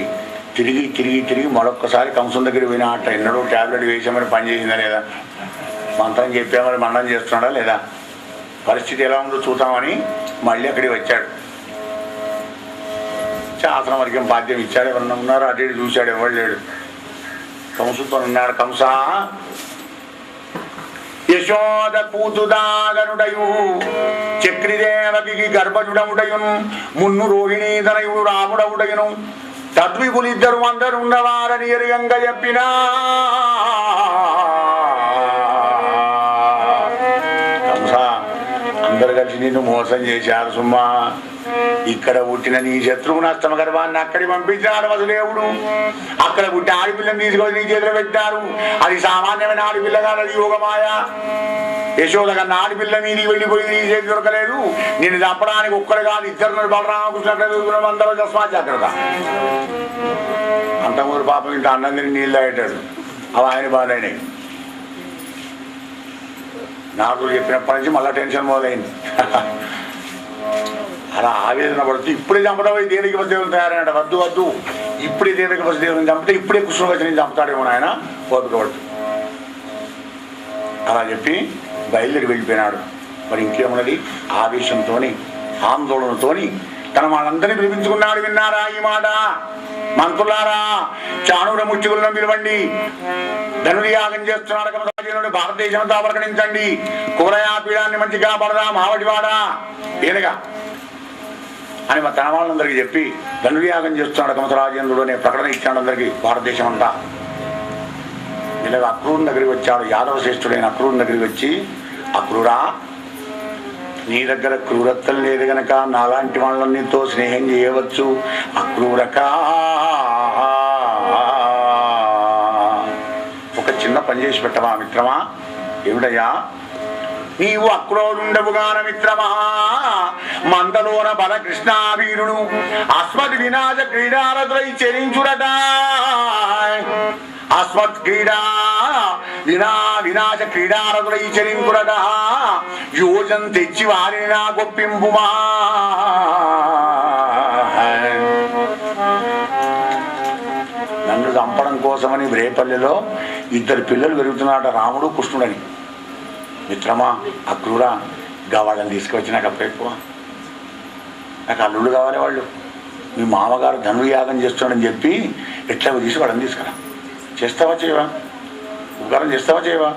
Speaker 1: తిరిగి తిరిగి తిరిగి మరొక్కసారి కంసం దగ్గర పోయినా అట్ట ఎన్నడూ ట్యాబ్లెట్ వేసామని పనిచేసిందా లేదా, మంత్రం చెప్పామని మండం చేస్తున్నాడా లేదా, పరిస్థితి ఎలా ఉందో చూద్దామని మళ్ళీ అక్కడికి వచ్చాడు. శాసనం వర్గం బాధ్యం ఇచ్చాడు. ఎవరన్నా ఉన్నారు, అటు ఇటు చూశాడు, ఎవరు లేడు. కంసుతో ఉన్నాడు. కంస యశోద కూతుదాగనుడయు చక్రిదేవకి గర్భజుడముడయును మున్ను రోహిణీధనయుడు రాముడవుడయును తద్విపులిద్దరు అందరు ఉన్నవారని ఎరుగంగా చెప్పినా అందరు కలిసి నిన్ను మోసం చేశారు సుమ్మా. ఇక్కడ పుట్టిన నీ శత్రువు నష్టమ గర్భాన్ని అక్కడికి పంపించాడు వసుదేవుడు. అక్కడ పుట్టిన ఆడపిల్లని తీసుకొని నీ చేతిలో పెట్టారు. అది సామాన్యమైన ఆడపిల్ల కాదు, అది యోగమాయ. యశోద కన్నా ఆడపిల్ల మీదికి వెళ్ళిపోయి నీ చేతి దొరకలేదు. నిన్ను చంపడానికి ఒక్కడు కాదు, 2 బలరామకృష్ణ అందరూ తస్మా జాగ్రత్త. అంతకుముందు పాపం ఇంత అన్నం తిని నీళ్ళు తాగేటాడు. అవి ఆయన బాధైనాయి. నారదుడు చెప్పినప్పటి నుంచి మళ్ళా టెన్షన్ మొదలైంది. అలా ఆవేదన పడుతూ ఇప్పుడే చంపడం దేనికి వసుదేవుని తయారైనాడు. వద్దు వద్దు, ఇప్పుడే దేనికి వసుదేవుని చంపితే ఇప్పుడే కృష్ణుడు వచ్చి నేను చంపుతాడేమో ఆయన ఓపిక పడుతూ. అలా చెప్పి బయలుదేరి వెళ్ళిపోయినాడు. మరి ఇంకేమున్నది, ఆవేశంతో ఆందోళనతో తన వాళ్ళందరినీ పిలిపించుకున్నాడు. విన్నారా ఈ మాట? మంత్రులారా, చాణూర ముష్టికులను పిలవండి. ధనుర్యాగం చేస్తున్నాడు కమలాజీనుడు, భారతదేశంతో ప్రకటించండి. కూరయా పీడాన్ని మంచిగా పడదా మావటివాడా ఏనగా అని తన వాళ్ళందరికీ చెప్పి ధనుర్యాగం చేస్తున్నాడు కమలాజీనుడు అనే ప్రకటన ఇచ్చాడు అందరికీ, భారతదేశం అంతా. ఇలాగ అక్రూరుని దగ్గరికి వచ్చాడు. యాదవ శ్రేష్ఠుడైన అక్రూరుని దగ్గరికి వచ్చి, అక్రూరా నీ దగ్గర క్రూరత్వం లేదు గనక నాలాంటి వాళ్ళనితో స్నేహం చేయవచ్చు. అక్రూరక ఒక చిన్న పని చేసి పెట్టవా మిత్రమా? ఏమిటయ్యా? నీవు అక్రూరుండవుగాన మిత్రమా, మందలోన బల కృష్ణావీరుడు అస్మద్ వినాశ క్రీడాలై చెరించురట. అస్మత్ క్రీడా వినాశ క్రీడారతులై చెరింపురట. యోజం తెచ్చి వారిని నా గొప్పింపుమా. నన్ను చంపడం కోసమని రేపల్లెలో 2 పిల్లలు పెరుగుతున్నాడ, రాముడు కృష్ణుడని. మిత్రమా అక్రూరా, వాళ్ళని తీసుకువచ్చి నాకు అప్పచెక్కువ. నాకు అల్లుళ్ళు కావాలి వాళ్ళు. మీ మామగారు ధనుర్యాగం చేస్తున్నాడని చెప్పి ఎట్లా తీసి వాళ్ళని తీసుకురా. చేస్తావా చేయవా? ఉపకారం చేస్తావా చేయవా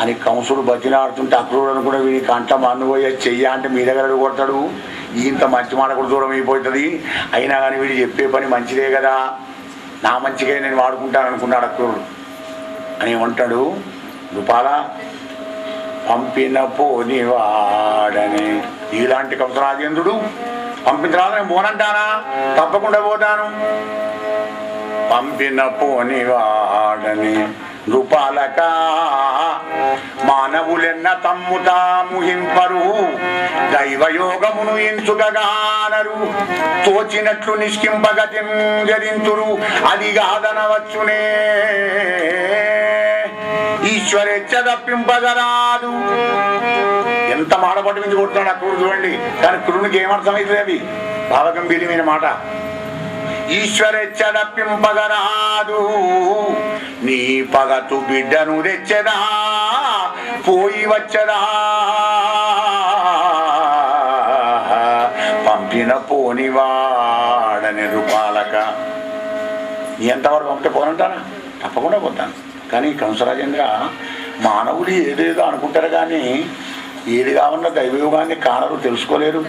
Speaker 1: అని కంసుడు బతిలాడుతుంటే అక్రూరుడు కూడా వీడి కంట మన్నుపోయే చెయ్య అంటే మీ దగ్గర కొడతాడు. ఇంత మంచి మాట కూడా దూరం అయిపోతుంది. అయినా కానీ వీడు చెప్పే పని మంచిదే కదా, నా మంచిగా నేను వాడుకుంటాను అనుకున్నాడు అక్రూరుడు. అని ఏమంటాడు, రూపాల పంపిన పోనివాడని. ఇలాంటి కంసరాజేంద్రుడు పంపించరాదు, నేను పోనంటానా? తప్పకుండా పోతాను. పంపిన పోనివాడని నృపాలక మానవులెన్న తమ్ము తాము హింపరు. దైవయోగమును ఎంచుకగానరు, తోచినట్లు నిష్కింపగతింజరింతురు. అది కాదనవచ్చునే, ఈశ్వరేచ్ఛ తప్పింపగరాదు. ఎంత మాట పట్టించి కొడుతున్నాడు అక్రూరుడు చూడండి. కానీ క్రూరునికి ఏమర్థమైతుంది? అవి భావగంభీరమైన మాట. ఈశ్వరేచ్ఛ తప్పింపగరాదు, నీ పగతు బిడ్డను తెచ్చదా పోయి వచ్చదా. పంపిన పోనివాడని రూపాలక. నీ ఎంతవరకు పంపితే పోనంటానా? తప్పకుండా పోతాను. కానీ కంసరాజేంద్ర, మానవులు ఏదేదో అనుకుంటారు కానీ ఏది కావాలన్నా దైవయోగాన్ని కానరు, తెలుసుకోలేరు.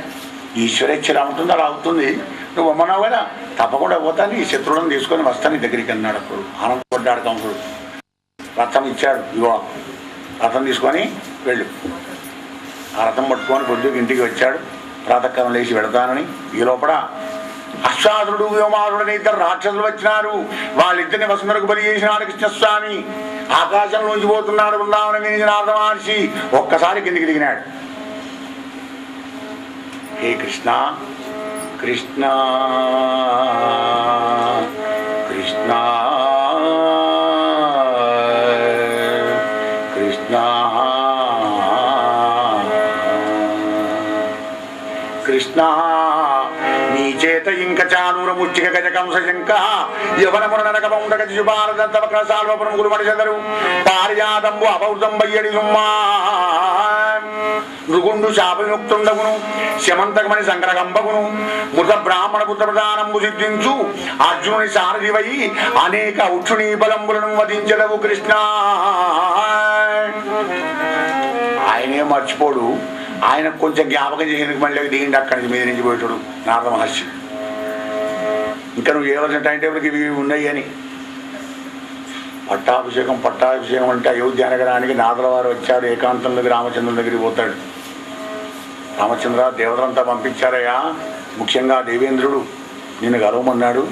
Speaker 1: ఈశ్వరేచ్ఛ ఎలా ఉంటుందో అలా అవుతుంది. నువ్వు అమ్మన్నావు కదా, తప్పకుండా పోతాను, ఈ శత్రువులను తీసుకొని వస్తాను దగ్గరికి అన్నాడు. అప్పుడు ఆనందపడ్డాడు కంసుడు. రథం ఇచ్చాడు, ఇగో రథం తీసుకొని వెళ్ళు. ఆ రథం పట్టుకొని పొద్దుకి ఇంటికి వచ్చాడు. ప్రాతకాలం లేచి వెళతానని. ఈ లోపల అశ్వాసుడు వ్యోమాసుడని 2 రాక్షసులు వచ్చినారు. వాళ్ళిద్దరిని వసుంధరకు బలి చేసినాడు కృష్ణస్వామి. ఆకాశంలోంచి పోతున్నాడు బృందావనం మీద నారద మహర్షి. ఒక్కసారి కిందికి దిగినాడు. హే కృష్ణ కృష్ణ కృష్ణ కృష్ణ కృష్ణ, నీ చేత ఇంక చానూర ముచ్చిక గజ కంస శంక యవనమున నరకముండగజుభారతవక్రసాల్వపురం గురుమడిచెదరు పారిజాతంబు అపౌతం బయ్యడి సుమ్మా. నృగుండు శాపవిముక్తుండగును శమంతకమని సంగ్రహంబగును మృత బ్రాహ్మణ పుత్ర ప్రధానంబు సిద్ధించు అర్జునుని సారథివై అనేక ఉక్షుని బలంబులను వధించదవు కృష్ణ. ఆయనే మర్చిపోడు. ఆయన కొంచెం జ్ఞాపకం చేసేందుకు మళ్ళీ దిగిండి అక్కడి నుంచి మీద నుంచి పోయేటాడు నారద మహర్షి. ఇంకా నువ్వు ఏవలసిన టైం టేబుల్కి ఇవి ఉన్నాయి అని. పట్టాభిషేకం అంటే అయోధ్య నగరానికి నారదుల వారు వచ్చాడు. ఏకాంతంలోకి రామచంద్రుని దగ్గరికి పోతాడు. రామచంద్ర, దేవతలంతా పంపించారయ్యా, ముఖ్యంగా దేవేంద్రుడు నిన్ను గర్వమన్నాడు.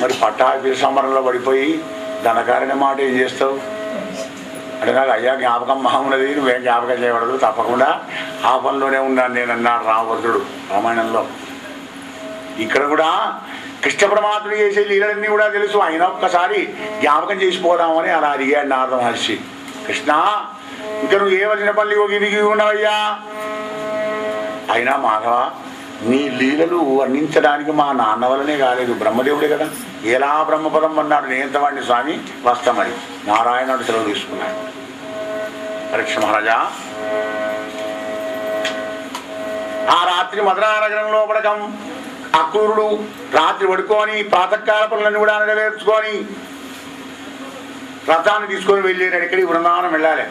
Speaker 1: మరి పట్టాభిషేక సంబరంలో పడిపోయి ధనకారణ మాట ఏం చేస్తావు అంటే, నాకు అయ్యా జ్ఞాపకం మహా ఉన్నది, నువ్వేం జ్ఞాపకం చేయబడదు, తప్పకుండా ఆ పనిలోనే ఉన్నాను నేను అన్నాడు రామభద్రుడు రామాయణంలో. ఇక్కడ కూడా కృష్ణ పరమాత్ముడు చేసే లీలలన్నీ కూడా తెలుసు. ఆయన ఒక్కసారి జ్ఞాపకం చేసిపోదామని అలా అడిగాడు నారద మహర్షి. కృష్ణ, ఇంకా నువ్వు ఏ వచ్చిన పల్లి దిగి ఉన్నావయ్యా? అయినా మాధవ, నీ లీలలు వర్ణించడానికి మా నాన్న వల్లనే కాలేదు, బ్రహ్మదేవుడే కదా. ఎలా బ్రహ్మపదం అన్నాడు, నేంతవాడిని స్వామి వస్తామని నారాయణుడు సెలవు తీసుకున్నాడు. పరీక్ష మహారాజా, ఆ రాత్రి మధురా నగరంలో పడకం అక్రూరుడు రాత్రి పడుకొని ప్రాతకాల పనులన్నీ కూడా నెరవేర్చుకొని రథాన్ని తీసుకొని వెళ్ళాడు. ఇక్కడికి బృందావనం వెళ్ళాలి.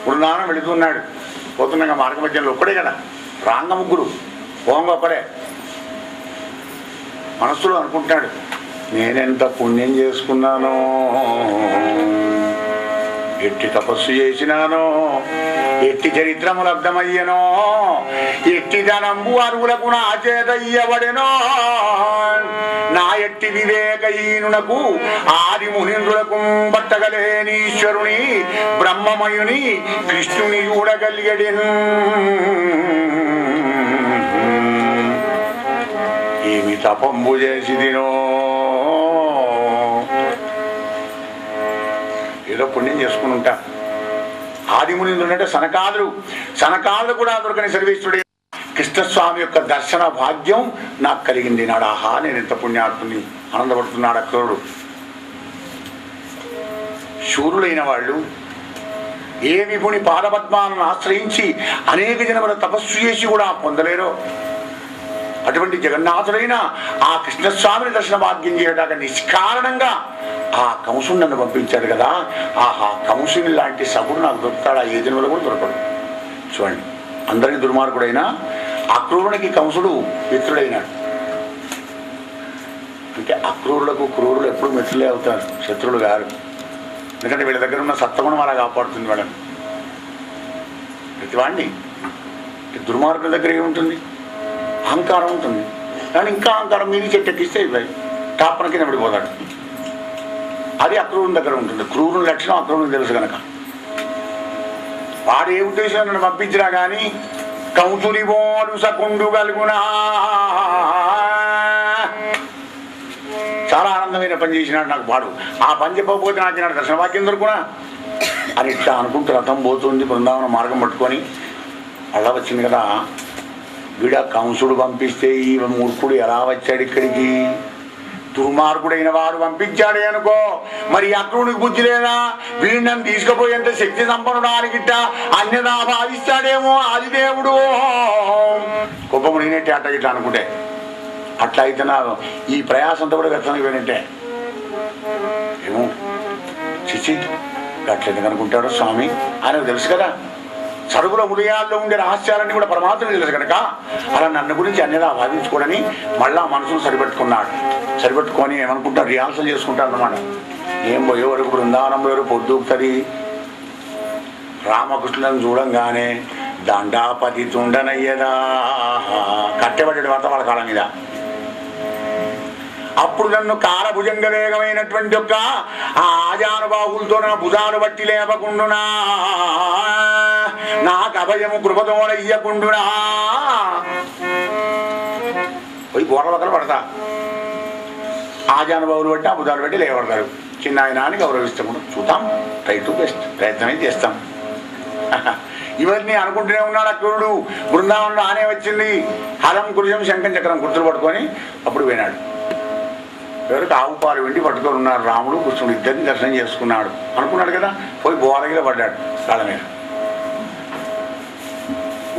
Speaker 1: బృందావనం వెళుతున్నాడు. పోతున్నాగా మార్గ మధ్యంలో ఒక్కడే కదా, రాంగ ముగ్గురు, పోంగ ఒక్కడే. మనస్సులో అనుకుంటాడు, నేనెంత పుణ్యం చేసుకున్నానో, ఎట్టి తపస్సు చేసినానో, ఎట్టి చరిత్రము లబ్ధమయ్యనో ఎట్టి ధనంబు అరువులకు నా చేత ఇయ్యబడెనో నా ఎట్టి వివేకహీనునకు ఆది మునీంద్రులకు పట్టగలేని ఈశ్వరుని బ్రహ్మమయుని కృష్ణుని చూడగలిగడెను. ఏమి తపంబు చేసిదినో ఏదో పుణ్యం చేసుకుని ఉంటా. ఆదిమునింద్రుడు అంటే సనకాదులు కూడా దొరకని సర్వేశ్వరుడే. కృష్ణస్వామి యొక్క దర్శన భాగ్యం నాకు కలిగింది నాడు. ఆహా, నేను ఎంత పుణ్యాత్ముని ఆనందపడుతున్నాడు అక్రూరుడు. శూరులైన వాళ్ళు ఏ విభుని పాదపద్మాలను ఆశ్రయించి అనేక జనముల తపస్సు చేసి కూడా పొందలేరో అటువంటి జగన్నాథుడైన ఆ కృష్ణస్వామిని దర్శన భాగ్యం చేయడానికి నిష్కారణంగా ఆ కంసుని నన్ను పంపించాడు కదా. ఆహా, కంసుని లాంటి సభుడు నాకు దొరుకుతాడు, ఆ ఏ జన్మలో కూడా దొరకడు. చూడండి, అందరికీ దుర్మార్గుడైనా అక్రూరునికి కంసుడు మిత్రుడైనాడు. అంటే అక్రూరులకు క్రూరులు ఎప్పుడు మిత్రులే అవుతారు, శత్రువులు గారు. ఎందుకంటే వీళ్ళ దగ్గర ఉన్న సత్వగుణం అలా కాపాడుతుంది వాళ్ళని. ప్రతివాడిని దుర్మార్గుల దగ్గర ఏముంటుంది? అహంకారం ఉంటుంది. కానీ ఇంకా అహంకారం మీది చెట్టెక్కిస్తే టాపన కింద పడిపోతాడు. అది అక్రూరుని దగ్గర ఉంటుంది. క్రూరుని లక్షణం అక్రూరుని తెలుసు కనుక వాడు ఏ ఉద్దేశం నన్ను పంపించినా కానీ కంసుని బోలు సకుండు కలుగునా, చాలా ఆనందమైన పని చేసినాడు నాకు వాడు. ఆ పని చెప్పకపోతే నాకు నాడు దర్శన వాక్యం దొరుకునా అని ఇట్లా అనుకుంటూ రథం పోతుంది. బృందావనం మార్గం పట్టుకొని అలా వచ్చింది కదా. వీడ కంసుడు పంపిస్తే ఈ మూర్ఖుడు ఎలా వచ్చాడు ఇక్కడికి? దుర్మార్గుడైన వాడు పంపించాడే అనుకో, మరి అక్రూరునికి బుద్ధి లేదా? వీడు నన్ను తీసుకుపోయేంత శక్తి సంపన్నుడానికిట్ట అన్యదా భావిస్తాడేమో ఆదిదేవుడు. కుప్పము నేనేంటి అట్ట గిట్ట అనుకుంటే అట్లా అయితే నా ఈ ప్రయాసంతో కూడా వ్యర్థానికి పోయినట్టే. ఏమో చిచి అట్లయితే అనుకుంటాడు స్వామి, ఆయనకు తెలుసు కదా సరుగుల హృదయాల్లో ఉండే రహస్యాలన్నీ కూడా పరమాత్మకు తెలుసు కనుక అలా నన్ను గురించి అన్నిలా భావించుకోడని మళ్ళా మనసును సరిపెట్టుకొని ఏమనుకుంటాడు, రిహార్సల్ చేసుకుంటాడు అన్నమాట. ఏం పోయే వరకు బృందావనంలో ఎవరు పొద్దుకుతుంది. రామకృష్ణులను చూడంగానే దండాపతి తుండనయ్యదా కట్టెబడ్డాడు వాతావరణ కాలం మీద. అప్పుడు నన్ను కాలభుజంగ వేగమైనటువంటి యొక్క ఆ ఆజానుబాహులతో నా భుజాలు బట్టి లేపకుండునా, నాకు అభయము కృపతోడ ఇయ్యకుండునా. పోయి గోడల పక్కన పడతా. ఆజానుబాహులు బట్టి ఆ భుజాలు బట్టి లేపడతారు. చిన్న ఆయన అని గౌరవిస్తాము. చూద్దాం, ట్రై టు బెస్ట్, ప్రయత్నమే చేస్తాం. ఇవన్నీ అనుకుంటూనే ఉన్నాడు అక్రూరుడు. బృందావనంలో ఆనే వచ్చింది. హరం కురుషం శంఖం చక్రం గుర్తులు పట్టుకొని అప్పుడు పోయినాడు. ఎవరికి ఆవు పాలు వెండి పట్టుకొని ఉన్నారు. రాముడు కృష్ణుడు ఇద్దరిని దర్శనం చేసుకున్నాడు అనుకున్నాడు కదా. పోయి బోరగిలో పడ్డాడు కాళ్ళ మీద.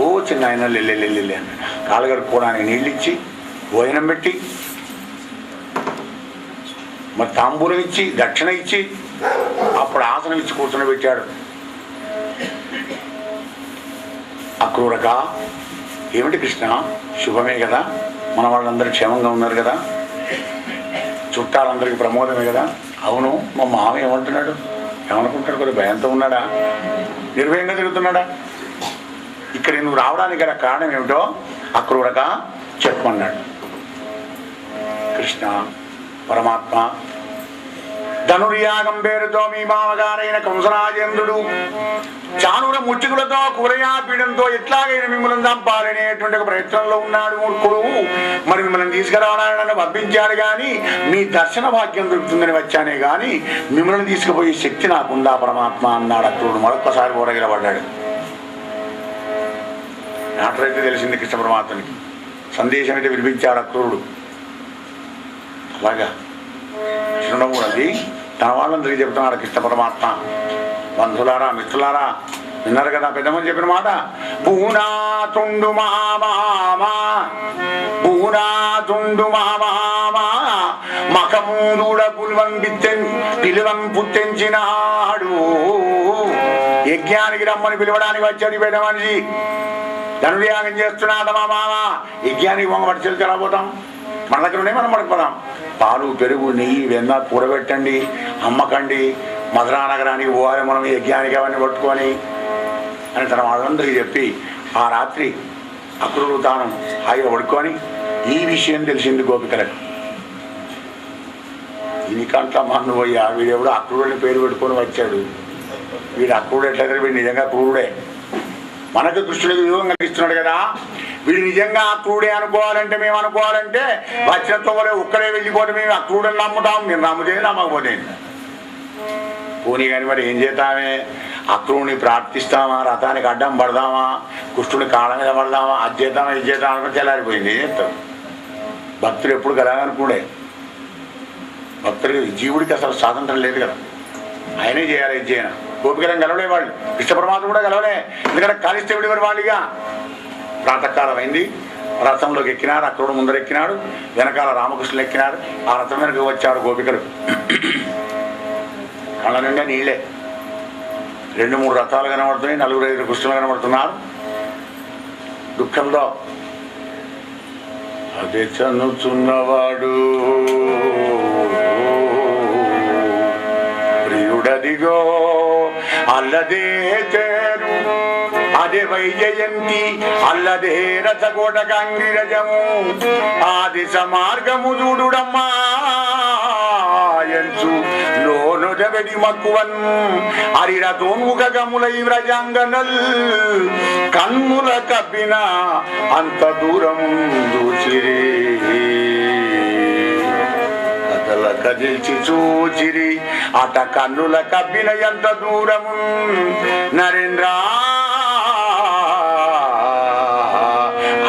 Speaker 1: ఓ చిన్న ఆయన లెల్లెల్లెల్లెల్లి అన్నాడు. కాళ్ళు కడుక్కోవడానికి నీళ్ళు ఇచ్చి భోజనం పెట్టి మరి తాంబూలం ఇచ్చి దక్షిణ ఇచ్చి అప్పుడు ఆసనం ఇచ్చి కూర్చొని పెట్టాడు. అక్రూరక, ఏమిటి కృష్ణ, శుభమే కదా, మన వాళ్ళందరూ క్షేమంగా ఉన్నారు కదా, చుట్టాలందరికీ ప్రమోదమే కదా. అవును, మా మామ ఏమంటున్నాడు, ఏమనుకుంటాడు, కొద్దిగా భయంతో ఉన్నాడా, నిర్భయంగా తిరుగుతున్నాడా? ఇక్కడ నువ్వు రావడానికి గల కారణం ఏమిటో అక్రూరక చెప్పమన్నాడు. కృష్ణ పరమాత్మ ధనుర్యాగం పేరుతో మీ మామగారైన కంసరాజేంద్రుడు చానుల ముచ్చుకులతో కురయాపీడంతో ఎట్లాగైనా మిమ్మల్ని చంపాలనేటువంటి ఒక ప్రయత్నంలో ఉన్నాడు మూర్ఖుడు. మరి మిమ్మల్ని తీసుకురావడానికి నన్ను పంపించాడు కానీ మీ దర్శన భాగ్యం దొరుకుతుందని వచ్చానే కానీ మిమ్మల్ని తీసుకుపోయే శక్తి నాకుందా పరమాత్మ అన్నాడు అక్రూరుడు. మరొక్కసారి ఊరగిలబడ్డాడు. నాటరైతే తెలిసింది కృష్ణ పరమాత్మనికి. సందేశం అయితే వినిపించాడు అక్రూరుడు. అలాగా కృష్ణుడు కూడా అది తన వాళ్ళందరికీ చెప్తున్నాడు కృష్ణ పరమాత్మ. బంధులారా, మిత్రులారా, విన్నారు కదా పెద్దమని చెప్పిన మాట. భూనాతుండు మామా భూనాతుండు మామా మఖమూడ పిలువం పుట్టించినాడు. యజ్ఞానికి రమ్మని పిలవడానికి వచ్చాడు పెద్ద మనిషి. ధనుర్యాగం చేస్తున్నాడు మా మామ. యజ్ఞానికి పొంగ పట్టి చెల్లి పోతాం, మన దగ్గర ఉన్నాయి, మనం పడుకుపోదాం. పాలు, పెరుగు, నెయ్యి, వెన్న కూడబెట్టండి, అమ్మకండి. మధురా నగరానికి పోవాలి మనం యజ్ఞానికి అవన్నీ పట్టుకొని. అని తన వాళ్ళందరికీ చెప్పి ఆ రాత్రి అక్రూరుడు తాను హాయిగా పడుకొని ఈ విషయం తెలిసింది గోపికలకు. దీనికంట మన్నుపోయ్యా వీడెవడో అక్రూరుని పేరు పెట్టుకొని వచ్చాడు, వీడు అక్రూరుడు ఎట్లయితే వీడు నిజంగా క్రూరుడే, మనకు కృష్ణుడికి వియోగం కలిగిస్తున్నాడు కదా, వీడు నిజంగా అక్రూరుడే అనుకోవాలంటే మేము అనుకోవాలంటే వచ్చినంత వరే ఒక్కడే వెళ్ళిపోతే మేము అక్రూరుని నమ్ముతాం, మీరు నమ్ముతే నమ్మకపోతే పోనీ. కానీ మరి ఏం చేద్దామే, అక్రూరుని ప్రార్థిస్తామా, రథానికి అడ్డం పడదామా, కృష్ణుని కాళ్ళ మీద పడదామా, అది చేద్దామా ఇది చేద్దాం అనుకుని తెల్లారిపోయింది. ఏం చెప్తాం, భక్తులు ఎప్పుడు కలగాలనుకునే, భక్తుడికి జీవుడికి అసలు స్వాతంత్రం లేదు కదా, ఆయనే చేయాలి ఇది చేయను. గోపికలను కలవలే వాళ్ళు, కృష్ణ పరమాత్మ కూడా కలవలే, ఎందుకంటే కాలిస్తే విడివారు వాళ్ళుగా. ప్రాతకాలం అయింది, రథంలోకి ఎక్కినారు, అక్రూరుడు ముందర ఎక్కినాడు, వెనకాల రామకృష్ణులు ఎక్కినారు, ఆ రథం వెనక వచ్చారు గోపికలు. కళ్ళ నిండా నీళ్ళే, 2-3 రథాలు కనబడుతున్నాయి, 4-5 కృష్ణులు కనబడుతున్నారు. దుఃఖంలో అదే చనుచున్నవాడు ప్రియుడదిగో అల్లదే చేరు, అదే వైజయంతి అల్లదే రథకోటకంగిరజము, ఆదిశ మార్గము చూడుడమ్మా లోనుడవెడి మక్కువన్ అరిరతోన్ముఖములై వ్రజాంగనల్ కన్నుల కబ్బిన అంత దూరము చూచిరి, కథల కదిల్చి చూచిరి అట కన్నుల కబ్బిన ఎంత దూరము నరేంద్ర,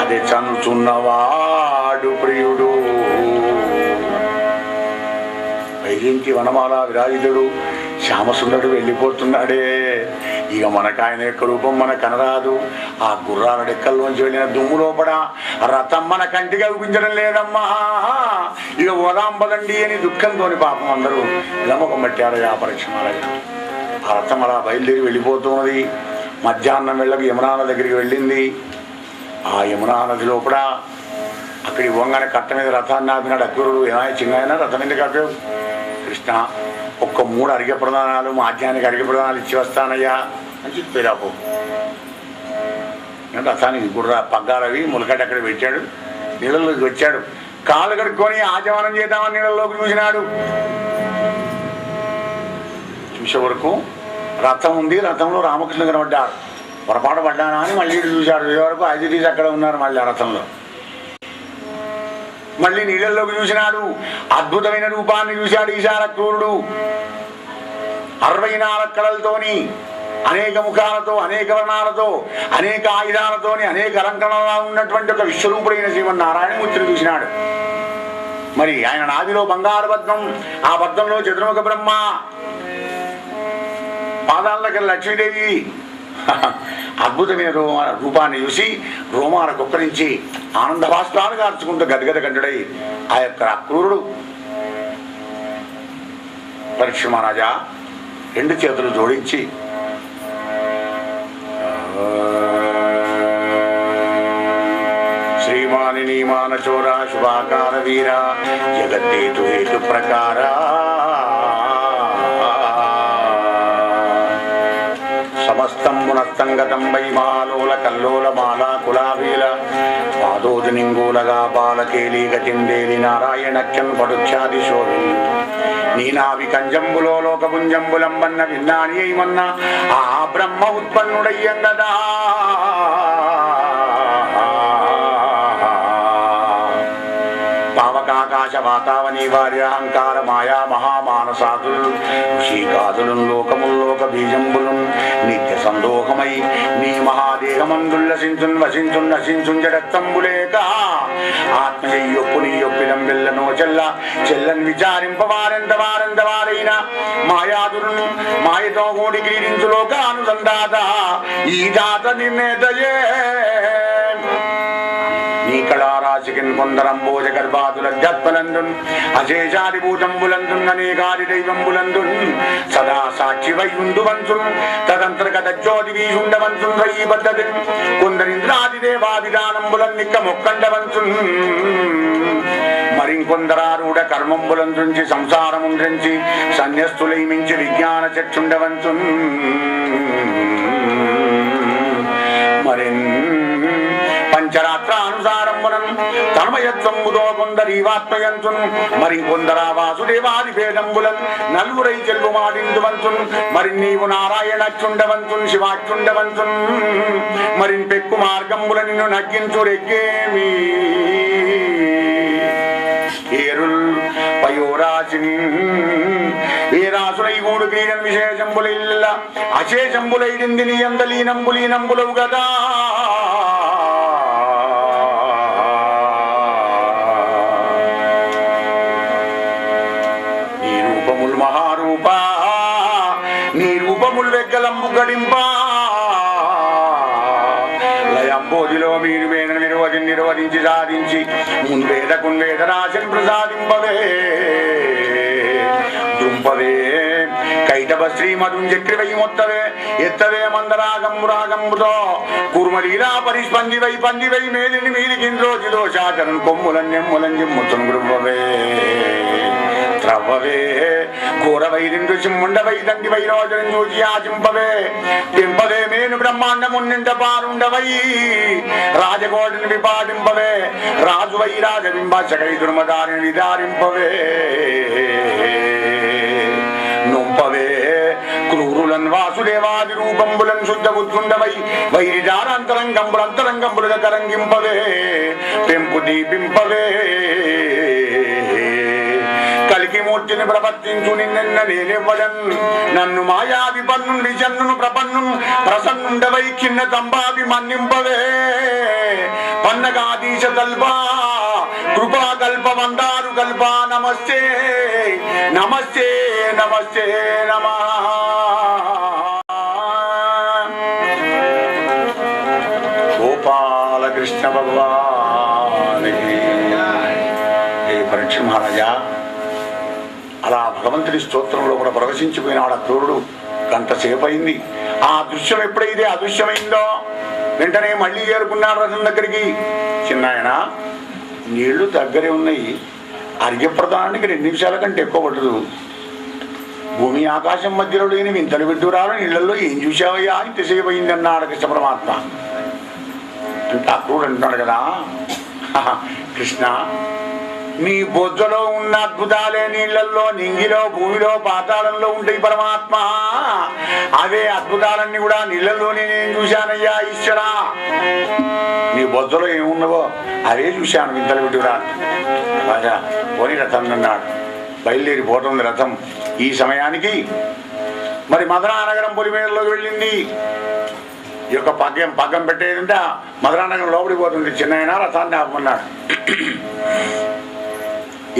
Speaker 1: అదే చనుచున్నవాడు ప్రియుడు. వైజయంతి వనమాల విరాజితుడు శ్యామసుందరుడు వెళ్ళిపోతున్నాడే, ఇక మనకు ఆయన యొక్క రూపం మన కనరాదు. ఆ గుర్రాల డెక్కల్లోంచి వెళ్ళిన దుమ్ము లోపల రథం మన కంటిగా చూపించడం లేదమ్మా, ఇక ఓదాంబదండి అని దుఃఖంతో పాపం అందరూ నమ్మకం పట్టారు. ఆ పరీక్షమాలయ ఆ రథం అలా బయలుదేరి వెళ్ళిపోతున్నది. మధ్యాహ్నం వెళ్ళకి యమునా నది దగ్గరికి వెళ్ళింది. ఆ యమునా నది లోపల అక్కడికి పోగానే కట్ట మీద రథాన్ని ఆపినాడు అక్రూరుడు. ఏమైనా చిన్న రథం మీద కట్టాడు, కృష్ణ ఒక్క 3 అర్ఘ్య ప్రదానాలు మాధ్యానికి అర్ఘ్య ప్రదానాలు ఇచ్చి వస్తానయ్యా అని చెప్పిరాపు. రథానికి గుర్ర పగ్గాలవి ములకటి అక్కడ పెట్టాడు, నీళ్ళలోకి వచ్చాడు, కాళ్ళు కడుక్కొని ఆచమనం చేద్దామని నీళ్ళలోకి చూసినాడు. చూసే వరకు రథం ఉంది, రథంలో రామకృష్ణ కనబడ్డాడు. పొరపాటు పడ్డానా అని మళ్ళీ చూశాడు, ఈ వరకు 5 తీసి అక్కడ ఉన్నారు. మళ్ళీ ఆ రథంలో మళ్ళీ నీళ్ళల్లోకి చూసినాడు, అద్భుతమైన రూపాన్ని చూశాడు ఈశాన క్రూరుడు. 64 కళలతోని, అనేక ముఖాలతో, అనేక వర్ణాలతో, అనేక ఆయుధాలతోని, అనేక అలంకరణలో ఉన్నటువంటి ఒక విశ్వరూపుడైన శ్రీమన్నారాయణమూర్తిని చూసినాడు. మరి ఆయన నాదిలో బంగారు పద్మం, ఆ పద్మంలో చతుర్ముఖ బ్రహ్మ, పాదాలకి లక్ష్మీదేవి. అద్భుతమైన రూపాన్ని చూసి రోమాల కుక్కరించి ఆనంద భాస్కరాలు కార్చుకుంటూ గదగద కంటుడై ఆ యొక్క అక్రూరుడు, పరీక్ష మహారాజా 2 చేతులు జోడించి శ్రీమాని నీమాన చోర శుభాకార వీర జగద్దేతు హేతు ప్రకార సమస్తం పునస్తంగతం వై మాలోల కల్లోల మాలా కులాభీల పాదోజు నింగూలగా బాలకేలి గతిందేలి నారాయణఖ్యం పడుఖ్యాది శోభి నీనావి కంజంబులో లోకపుంజంబులంబన్న విన్నాని అయ్యమన్న ఆ బ్రహ్మ ఉత్పన్నుడయ్యంగదా. పావకాకాశ వాతావని వారి అహంకార మాయా మహామానసాదులు ఋషికాదులు లోకముల్లోక బీజంబులు నిత్య సందోహమై నీ మహాదేహమందుల్లసించున్ వసించున్ నశించున్ జడత్తంబులేక ఆత్మయ్యొప్పు నీ యొప్పినం వెళ్ళనో చెల్లని విచారింపవారెంత వారైన మాయాదులను మాయతో కూడి క్రీడించు లోక అనుసంధాత ఈ జాత నిర్ణేతయే. నీ కళారాశికిన్ కొందరంబోజ గర్భాదుల జత్పలందున్ అశేషాదిభూతంబులందున్ అనేకాది దైవంబులందున్ సదా సాక్షి వై ఉండువంచున్ తదంతర్గత జ్యోతి వీషుండవంచున్ రయీ పద్ధతి కొందరింద్రాది దేవా విధానంబులన్నిక్క మొక్కండవంచున్ మరింకొందరారూఢ కర్మంబులందుంచి సంసారముండ్రించి సన్యస్తులై మించి విజ్ఞాన చక్షుండవంచున్ పంచరాత్రానుసారమునం తన్మయత్వముతో కొందరీవాత్మయంతున్ మరింకొందరా వాసుదేవాది భేదంబులన్ నలుగురై చెల్లు మాటిందువంతున్ మరి నీవు నారాయణచుండవంతున్ శివాచుండవంతున్ మరిన్ పెక్కు మార్గంబుల నిన్ను నగ్గించురెగ్గేమి ఏరుల్ పయోరాశిని వీరాసులై గూడు క్రీడన్ విశేషంబుల అశేషంబులైడింది నీ అందలీనంబులీనంబులవు గదా నీ రూపముల్ మహారూప నీ రూపముల్ వెగ్గలంబు గడింపా లయంబోధిలో మీరు వేదన నిర్వధించి సాధించి మున్వేదకున్వేద రాశిని ప్రసాదింపవే దుంపవే కైటవ శ్రీమధుం చక్రివై మొత్తవే ఎత్తవే మందరాగంబు రాగంబుతో కూర్మలీలా పరిస్పందివై పందివై మేలిని మీలికింద్రోజి దోషాచరణ కొమ్ములన్యమ్ములంజిమ్ముతును గృహవే త్రవ్వవే ఘోరవైరిందు సింహుండవై దండివై రోజనం చూచి ఆచింపవే పింపవే మేను బ్రహ్మాండమున్నింట పారుండవై రాజకోటిని విపాటింపవే రాజువై రాజబింబాచకై దుర్మదారిని విదారింపవే నుంపవే క్రూరులన్ వాసుదేవాది రూపంబులన్ శుద్ధ బుద్ధుండవై వైరిదారంతరంగంబులంతరంగంబులుగా కరంగింపవే పెంపు దీపింపవే కలికి మూర్తిని ప్రవర్తించు నిన్న నేనివ్వడన్ నన్ను మాయావి పన్నుండి జన్నును ప్రపన్ను ప్రసన్నుండవై కిన్న తంబావి మన్నింపవే పన్నగాదీశ కల్ప కృపా కల్ప మందారు కల్ప నమస్తే నమస్తే నమస్తే నమః గోపాలకృష్ణ భగవానికి హే పరీక్ష మహారాజా అలా భగవంతుడి స్తోత్రంలో కూడా ప్రవశించిపోయినాడు ఆ క్రూరుడు గంటసేపు అయింది ఆ దృశ్యం ఎప్పుడైతే అదృశ్యమైందో వెంటనే మళ్ళీ చేరుకున్నాడు రథం దగ్గరికి చిన్నాయన నీళ్లు దగ్గరే ఉన్నాయి అర్ఘ్యప్రదానానికి 2 నిమిషాల కంటే ఎక్కువ పడదు భూమి ఆకాశం మధ్యలో లేని వింతలు విడ్డూరాలు నీళ్లలో ఏం చూసావయ్యా ఇంతసేపు అయింది అన్నాడు కృష్ణ పరమాత్మ అంటే ఆ క్రూరుడు అంటున్నాడు కదా కృష్ణ నీ బొజ్జలో ఉన్న అద్భుతాలే నీళ్లలో నింగిలో భూమిలో పాతాళంలో ఉంటాయి పరమాత్మ అవే అద్భుతాలన్నీ కూడా నీళ్లలోనే నేను చూశానయ్యా ఈశ్వరా నీ బొజ్జలో ఏమున్నవో అవే చూశాను వింతలు విడ్డూరా రాజా పోని రథం అన్నాడు బయలుదేరిపోతుంది రథం ఈ సమయానికి మరి మధురానగరం పొలిమేరలోకి వెళ్ళింది ఈ యొక్క పగ్గం పెట్టేదంటే మధురానగరం లోపలికి పోతుంది చిన్న రథాన్ని ఆపమన్నాడు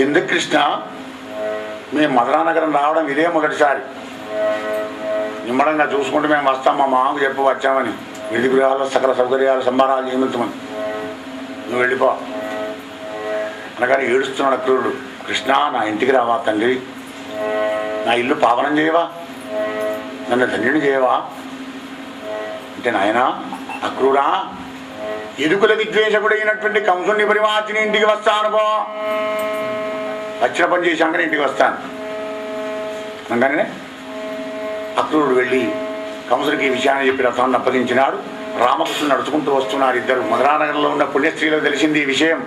Speaker 1: ఎందుకు కృష్ణ మేము మధురానగరం రావడం ఇదే మొదటిసారి నిమ్మడంగా చూసుకుంటూ మేము వస్తాం మా మామకు చెప్పు వచ్చామని విధి గృహాలు సకల సౌకర్యాలు సంబారాలు నియమితమని నువ్వు వెళ్ళిపో అనగానే ఏడుస్తున్నాడు క్రూరుడు కృష్ణ నా ఇంటికి రావా తండ్రి నా ఇల్లు పావనం చేయవా నన్ను ధన్యుని చేయవా అంటే నాయన అక్రూరా ఎరుకుల విద్వేషకుడైనటువంటి కంసుని పరివాచిని ఇంటికి వస్తాను పో వచ్చిన పని చేశాకనే ఇంటికి వస్తాను అనగానే అక్రూరుడు వెళ్ళి కంసుడికి ఈ విషయాన్ని చెప్పి రథాన్ని అప్పగించినాడు రామకృష్ణుడు నడుచుకుంటూ వస్తున్నారు ఇద్దరు మధురానగరంలో ఉన్న పుణ్యస్త్రీలకు తెలిసింది ఈ విషయం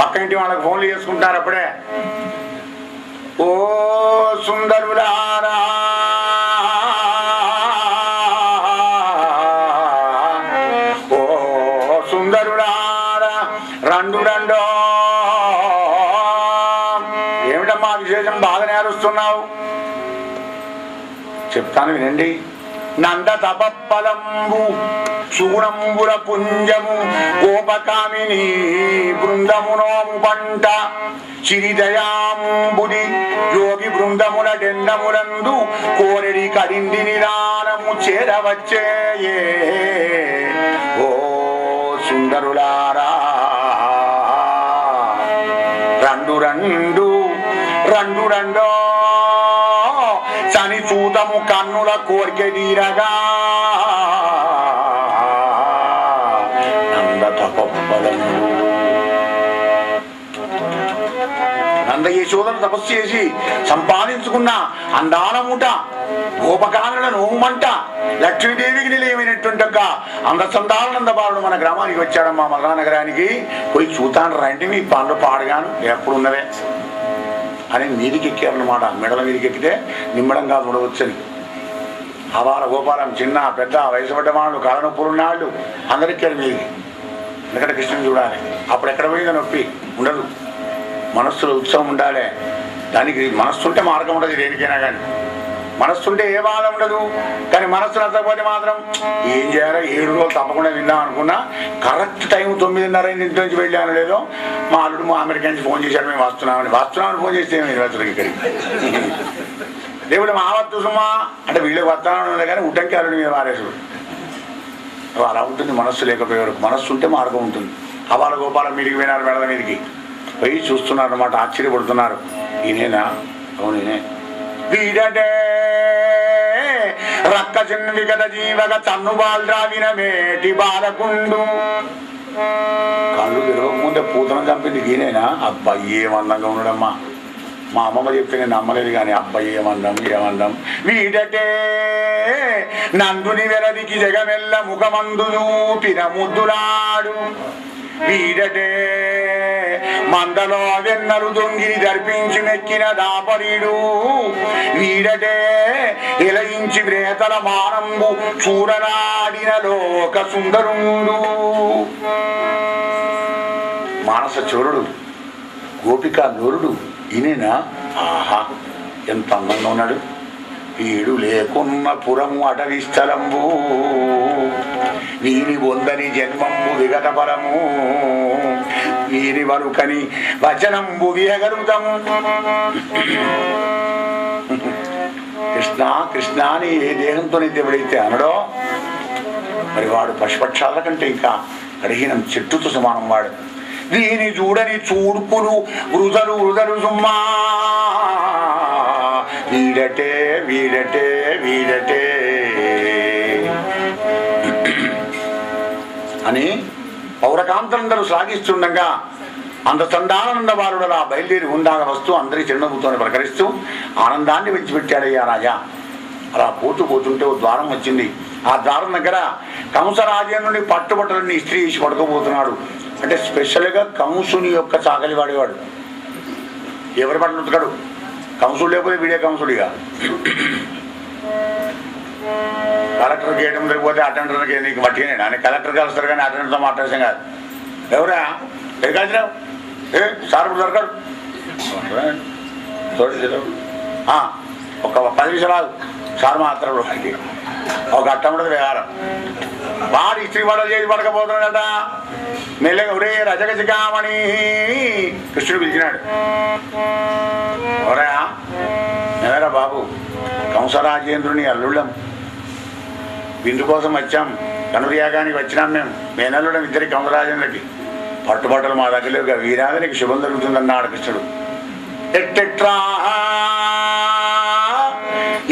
Speaker 1: పక్క ఇంటి వాళ్ళకి ఫోన్లు చేసుకుంటారు అప్పుడే ఓ సుందరులారా ఓ సుందరులారా రండు రండో ఏమిటమ్మా విశేషం బాగా నేరుస్తున్నావు చెప్తాను వినండి నంద తపప్పలంబు సుగుణంబుల పుంజము గోపకామిని బృందమునోము పంట చిరిదయాంబుది యోగి బృందముల డెండములందు కోరెడి కడింది నిదానము చేరవచ్చేయే ఓ సుందరులారా రండు రండు రండు రండో చని చూతము కన్నుల కోరిక తీరగా నంద తపప్పలను నంద యశోదను తపస్సు చేసి సంపాదించుకున్న అందాల మూట గోపకానుల నోమంట లక్ష్మీదేవికి నిలయమైనటువంటి ఒక అందచందాలనంద బాలుడు మన గ్రామానికి వచ్చాడమ్మా. మధురా నగరానికి పోయి చూతాను రండి, మీ పనులు పాడగాను ఎప్పుడు ఉన్నవే అని మీదికి ఎక్కారన్నమాట. మెడల మీదికి ఎక్కితే నిమ్మడంగా చూడవచ్చని. అవాల గోపాలం చిన్న పెద్ద వయసు పడ్డ వాళ్ళు కాలనొప్పులున్నాళ్ళు అందరు ఎక్కారు మీదికి. ఎందుకంటే కృష్ణుని చూడాలి. అప్పుడు ఎక్కడ పోయిందో నొప్పి ఉండదు, మనస్సులో ఉత్సవం ఉండాలి. దానికి మనస్సుంటే మార్గం ఉండదు దేనికైనా కానీ. మనస్సుంటే ఏ బాధ ఉండదు. కానీ మనస్సు నచ్చకపోతే మాత్రం ఏం చేయాలో 7 రోజులు తప్పకుండా విందాం అనుకున్నా. కరెక్ట్ టైం 9:30 ఇంటి నుంచి వెళ్ళాను లేదో మా అల్లుడు మా అమెరికా నుంచి ఫోన్ చేశాడు, మేము వస్తున్నామని ఫోన్ చేస్తే ఇక్కడికి దేవుడు మా వత్తు సుమా అంటే వీళ్ళకి వస్తాను కానీ ఉడ్డంకి అల్లుడి మీద వారేసుడు. అలా ఉంటుంది మనస్సు లేకపోయేవారు. మనస్సు ఉంటే మార్గం ఉంటుంది. అవాల గోపాలం మీదికి పోయినారు, మెడల మీదికి పోయి చూస్తున్నారు అన్నమాట. ఆశ్చర్యపడుతున్నారు. ఈయనేనా? అవును ఈయనే. వీడటే రక్క చిన్న గత జీవక చన్ను బాల్ద్రావిన మేటి బాలకుండు. కళ్ళు తిరగకముందే పూతనం చంపింది ఈయనేనా? అబ్బాయి ఏమందంగా ఉన్నాడమ్మా. మా అమ్మమ్మ చెప్తే నేను నమ్మలేదు కానీ అబ్బాయి ఏమందం. వీడటే నందుని వెలదికి జగమెల్ల ముఖమందు చూపిన ముద్దులాడు. వీడటే మందలో వెన్నలు దొంగిని దర్పించి మెక్కిన దాపరీడు. వీడటే ఇలయించి వ్రేతల మానంబు చూడనాడిన లోక సుందరుడు. మానస చోరుడు, గోపికా నోరుడు ఈయనేనా? ఆహా ఎంత అందంగా ఉన్నాడు. వీడు లేకున్న పురము అటవీ స్థలంబు, వీని పొందని జన్మంబు విగత పరము, వీని వరుకని వచనంబు వియగలుగుతాము. కృష్ణ కృష్ణ అని ఏ దేహంతో ఎప్పుడైతే అనడో మరి వాడు పశుపక్షాల కంటే ఇంకా కడిగినం చెట్టుతో సమానం వాడు. వీని చూడని చూడుపులు వృధలు సుమ్మా. వీడటే వీడటే వీడటే అని పౌరకాంతలందరూ సాగిస్తుండగా అంత చందానంద బాలుడు ఆ బయలుదేరి ఉండాల వస్తూ అందరి చిరునవ్వుతో ప్రకరిస్తూ ఆనందాన్ని విడిచిపెట్టాడయ్యా రాజా. అలా పోతుంటే ఓ ద్వారం వచ్చింది. ఆ ద్వారం దగ్గర కంసరాజ్యం పట్టుబట్టలన్నీ ఇస్త్రీ చేసి పడుకోబోతున్నాడు. అంటే స్పెషల్గా కంసుని యొక్క చాకలి వాడేవాడు. ఎవరి బట్టలు ఉతకడు. కంసుడు లేకపోతే వీడే కంసుడిగా. కలెక్టర్ గేట్ ముందుకు పోతే అటెండర్కి నీకు మట్టిగానే అని కలెక్టర్ కలుస్తారు కానీ అటెండర్తో మాట్లాడతాం కాదు. ఎవరా ఎది కలిసినావు? సార్ ఇప్పుడు దొరకడు. ఒక 10 నిమిషాలు సార్ మాత్రం ఒక అట్టం ఉండదు వ్యవహారం. వాడు ఇస్త్రీ బట్టలు చేసి పడకపోతున్నాడట. మెల్లగా ఒరే రజగజగామని కృష్ణుడు పిలిచినాడు. ఎవరా? ఎవరా బాబు? కంసరాజేంద్రుని అల్లుళ్ళం, విందు కోసం వచ్చాం, కనుర్యాగానికి వచ్చినాం మేము. మేనల్లుడం ఇద్దరికి కంసరాజేంద్రుడికి. పట్టుబట్టలు మా దగ్గర లేవు, వీరాగా నీకు శుభం జరుగుతుందన్నాడు కృష్ణుడు. ఎట్టెట్రా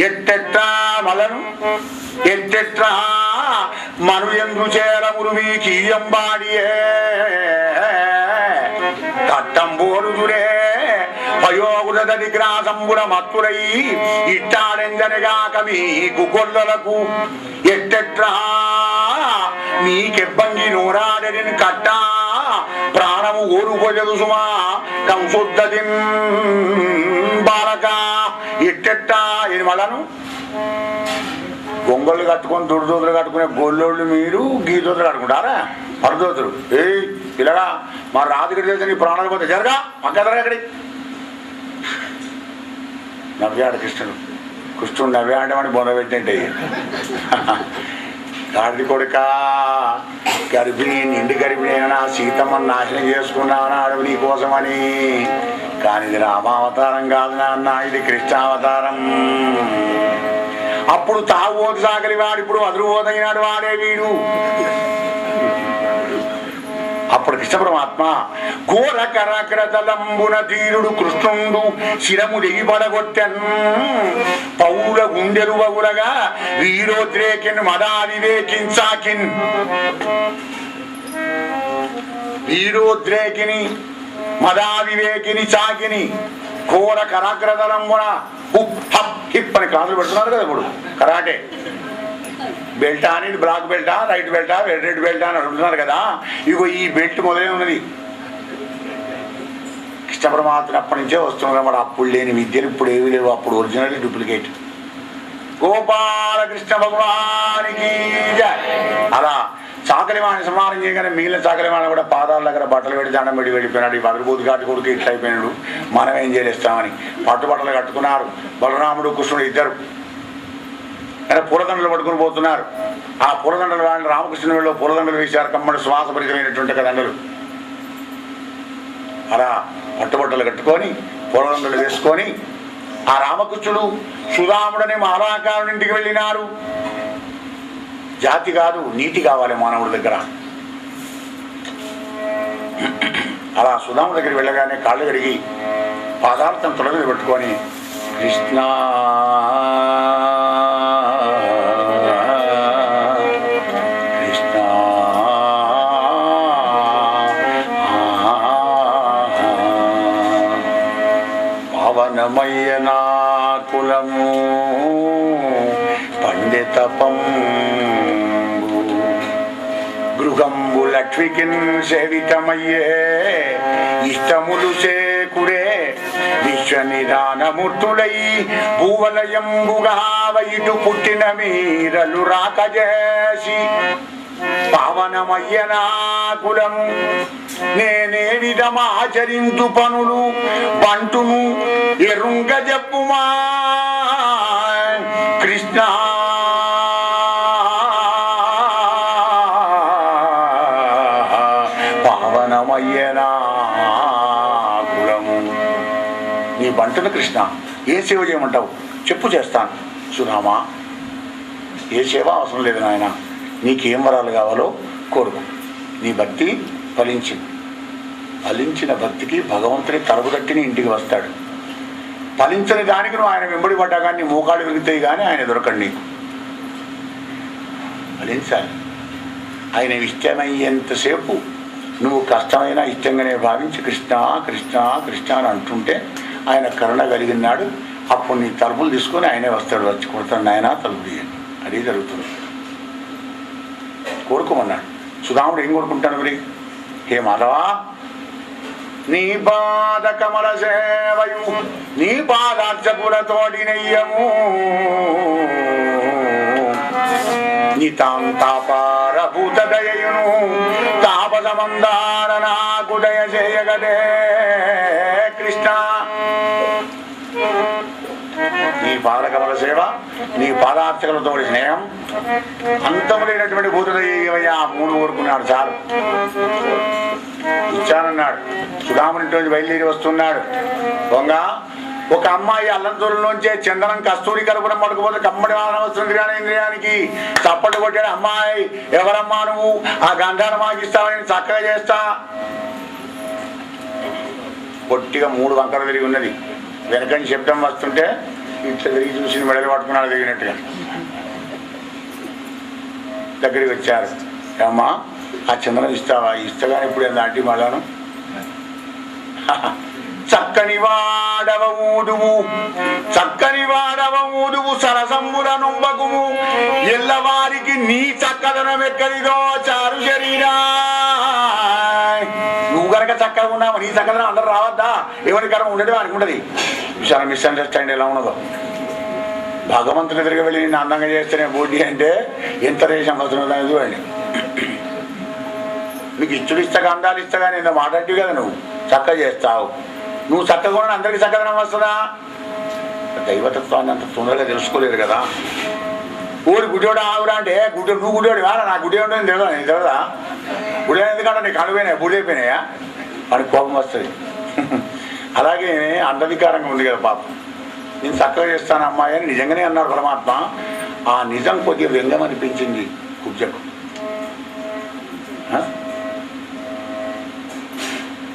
Speaker 1: ఎట్టెట్రా మలను ఎట్టెట్రా మను ఎందు చేరమురు మీకీయంబాడియే కట్టంబోరుదురే పయోగుద నిగ్రాసంబుల మత్తులై ఇట్టాడెంజనగాక మీకు కొల్లలకు ఎట్టెట్రా మీకెబ్బంగి నూరాడని కట్టా ప్రాణము ఓరుపోజదు సుమా కంసుద్దతిన్ బాలక. ఎట్టెట్టా ఇది మళ్ళను గొంగళ్ళు కట్టుకొని దుడిదోతులు కట్టుకునే గొల్లోళ్ళు మీరు గీదోతులు కట్టుకుంటారా? పరదోతులు పిల్లగా మా రాజుగడి తెలిసి నీ ప్రాణాలు పోతే జరగా పక్కదరా ఎక్కడి. నవ్వాడు కృష్ణుడు నవ్వాడే వాడిని బొందబెట్టింటే గాడిది కొడుక గర్భిణి నిండి గర్భిణి సీతమ్మని నాశనం చేసుకున్నావని అడవి నీ కోసమని. కానీ ఇది రామావతారం కాదు నాన్న, ఇది కృష్ణావతారం. అప్పుడు తాగుబోతు సాగలి వాడు, ఇప్పుడు అదురుబోతైనాడు వాడే వీడు. అప్పుడు కృష్ణ పరమాత్మ ఘోర కరకరతలంబున ధీరుడు కృష్ణుడు శిరము దిగిపడగొట్టెన్ పౌల గుండెలు వగులగా వీరోద్రేకిన్ మదావివేకించాకిన్. వీరోద్రేకిని మదావివేకిని చాకిని ఘోర కరాగ్రతలంబున హుప్ హప్ హిప్ అని క్లాసులు పెడుతున్నారు కదా ఇప్పుడు కరాటే. బెల్టా అని బ్లాక్ బెల్టా, రైట్ బెల్టా, రెడ్ బెల్టా అని అడుగుతున్నారు కదా. ఇగో ఈ బెల్ట్ మొదలే ఉన్నది కృష్ణ పరమాత్మ అప్పటి నుంచే వస్తున్నారు. మరి అప్పుడు లేని విద్యలు ఇప్పుడు ఏవి లేవు. అప్పుడు ఒరిజినల్ డూప్లికేట్. గోపాలకృష్ణ భగవానికి అలా చాకలివాణి సంహారం చేయగానే మిగిలిన చాకలివాణి కూడా పాదాల దగ్గర బట్టలు పెట్టి దండం పెట్టి వెళ్ళిపోయినాడు. ఈ భద్రబోధి గారి కొడుకు ఇట్లా అయిపోయినాడు, మనం ఏం చేస్తామని పట్టుబట్టలు కట్టుకున్నారు. బలరాముడు కృష్ణుడు ఇద్దరు పూలదండలు పట్టుకుని పోతున్నారు. ఆ పూలదండలు వాళ్ళని రామకృష్ణుడిలో పూలదండలు వేశారు. కమ్మడి శ్వాసభరితమైనటువంటి దండలు. అలా పట్టుబట్టలు కట్టుకొని పూలదండలు వేసుకొని ఆ రామకృష్ణుడు సుధాముడని మహారాకారుడి ఇంటికి వెళ్ళినారు. జాతి కాదు, నీతి కావాలి మానవుడి దగ్గర. అలా సుధాముడి దగ్గరికి వెళ్ళగానే కాళ్ళు కడిగి పాదార్థం తొలగి పెట్టుకొని కృష్ణ కృష్ణ పవనమయ్య నా కులము పండితపం గృహంబు లక్ష్మికిన్ సేవితమయ్యే ఇష్టములు చేకుడే విశ్వనిదానమూర్తులై భూవలయంబుగా వైటు పుట్టిన మీరలు రాకజేసి పావనమయ్య నా కులము నేనే విధమాచరించు పనులు బంటును ఎరుంగ చెప్పుమా కృష్ణ పావనమయ్య నా కులము. నీ బంటును కృష్ణ ఏ సేవ చేయమంటావు చెప్పు, చేస్తాను. సుధామా ఏ సేవ అవసరం లేదు నాయన, నీకేం వరాలు కావాలో కోరుకు. నీ భక్తి ఫలించింది. ఫలించిన భక్తికి భగవంతుని తలుపుతట్టిని ఇంటికి వస్తాడు. ఫలించని దానికి నువ్వు ఆయన వెంబడి పడ్డా కానీ నీ మోకాడు విరుగుతాయి కానీ ఆయన దొరకండి. నీకు ఫలించాలి. ఆయన ఇష్టమయ్యేంతసేపు నువ్వు కష్టమైనా ఇష్టంగానే భావించి కృష్ణ కృష్ణ కృష్ణ అని అంటుంటే ఆయన కరుణ కలిగినాడు. అప్పుడు నీ తలుపులు తీసుకొని ఆయనే వస్తాడు. వచ్చి కొడతాడు, నాయన తలుపు తీయండి. అది జరుగుతుంది. కోరుకోమన్నాడు. సుధాముడు ఏం కోరుకుంటాడు మరి? హే మాధవా, నీ పాద కమల సేవయు నీ పాదార్చకులతోటి నెయ్యము నితాంతాపారభూత దయయును తాపసమందార నాకు దయ చేయగదే కృష్ణ. నీ పాదకమల సేవ, నీ పాదార్చకులతో స్నేహం, అంతము లేనటువంటి భూతదయ్యా మూడు కోరుకున్నాడు. చాలు ఇచ్చానన్నాడు. సుధామునింటి బయలుదేరి వస్తున్నాడు. దొంగ ఒక అమ్మాయి అల్లంతూరులోంచే చందనం కస్తూరి కలుపుడం పడుకుపోతే కమ్మడి వాహనవస్తుంది ఇంద్రియానికి చప్పట్లు కొట్టాడు. అమ్మాయి ఎవరమ్మా నువ్వు? ఆ గంధాన్ని మాకు ఇస్తావని చక్కగా చేస్తా. పొట్టిగా మూడు వంకర తిరిగి ఉన్నది. వెనకని శబ్దం వస్తుంటే ఇట్లా తిరిగి చూసి మెడలు పట్టుకున్నాడు తిరిగినట్టుగా. దగ్గరికి వచ్చారు. అమ్మా ఆ చందనం ఇస్తావా? ఇస్తగానే ఇప్పుడు దాటి మళ్ళాను. చక్కని వాడవ ఊదువు చక్కని వాడవ ఊదువు సరసంబుల నుంబకుము ఎల్లవారికి నీ చక్కదనం ఎక్కడిదో చారు శరీరా. నువ్వు కనుక చక్కగా ఉన్నావు, నీ చక్కదనం అందరూ రావద్దా? ఎవరి కరం ఉండడం వానికి ఉంటుంది. విషయాన్ని మిస్అండర్స్టాండ్ ఎలా ఉన్నదో. భగవంతుని ఎదురుగా వెళ్ళి నేను అందంగా చేస్తేనే బోడ్డి అంటే ఎంత రేషం వస్తున్నది చూడండి. నీకు ఇచ్చుడు ఇస్తగా అందాలు ఇస్తగా నేను మాట్లాడి కదా నువ్వు చక్కగా చేస్తావు. నువ్వు చక్కగా కూడా అందరికీ చక్కదనం వస్తుందా? దైవతత్వాన్ని అంత తొందరగా తెలుసుకోలేదు కదా. ఊరి గుడివాడు ఆవురా అంటే గుడి నువ్వు గుడివాడు కాదా? నా గుడి ఉండని తెలియదా? నేను తెలియదా? గుడి ఎందుకంటే నీకు అనుపోయినాయా? గుడి అయిపోయినాయా అని కోపం వస్తుంది. అలాగే అంధవికారంగా ఉంది కదా పాపం. నేను చక్కగా చేస్తాను అమ్మాయి అని నిజంగానే అన్నాడు పరమాత్మ. ఆ నిజం కొద్దిగా వ్యంగం అనిపించింది కుబ్జకు.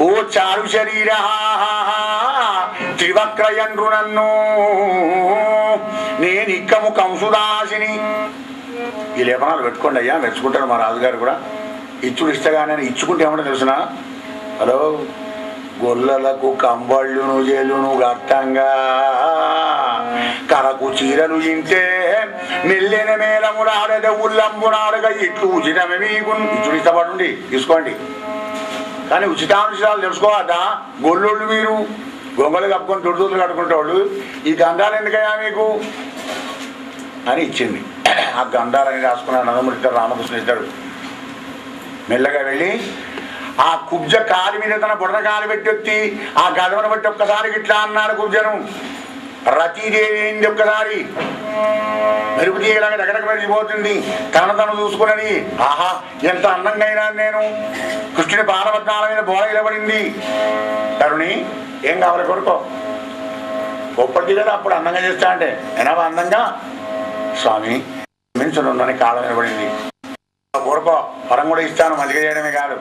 Speaker 1: ఓ చారు శరీర త్రివక్రయండ్రు నన్ను నేను ఇక్కము కంసుదాసిని. ఈ లేపనాలు పెట్టుకోండి అయ్యా, మెచ్చుకుంటాడు మా రాజుగారు కూడా. ఇచ్చుడు ఇష్టగానే ఇచ్చుకుంటే ఏమంటే తెలుసునా? హలో, గొల్లలకు కంబళ్ళును జేలును గట్టంగా తలకు చీరలు ఇంటే మెల్లెన మేలములాడద ఉల్లంబునాడుగా ఇట్లు ఉచితమే మీకు ఇట్లు ఇష్టపడండి తీసుకోండి. కానీ ఉచితానుచితాలు తెలుసుకోవద్దా? గొల్లోళ్ళు మీరు గొంగలు కప్పుకొని తుడుదూతులు కట్టుకుంటేవాళ్ళు ఈ గంధాలు ఎందుకయ్యా మీకు అని ఇచ్చింది. ఆ గంధాలని రాసుకున్నాడు నందమూరి ఇద్దరు, రామకృష్ణ ఇద్దరు. మెల్లగా వెళ్ళి ఆ కుబ్జ కాలి మీద తన బుర్ర కాలు పెట్టి ఆ గదవను బట్టి ఒక్కసారి ఇట్లా అన్నాడు కుబ్జను. రతీదేవి అయింది ఒక్కసారి, మెరుపు తీయలాగా దగ్గరకు మెరిచిపోతుంది. తను చూసుకున్నది, ఆహా ఎంత అందంగా అయినా నేను. కృష్ణుని పాదపద్మాల మీద బోర నిలబడింది. తరుణి ఏం కావాలి కొడుకో, గొప్పది కదా అప్పుడు అందంగా చేస్తా అంటే ఎనవా అందంగా స్వామి మించునుందని కాళ్ళ నిలబడింది. కోరుకో, వరం కూడా ఇస్తాను, మంచిగా చేయడమే కాదు.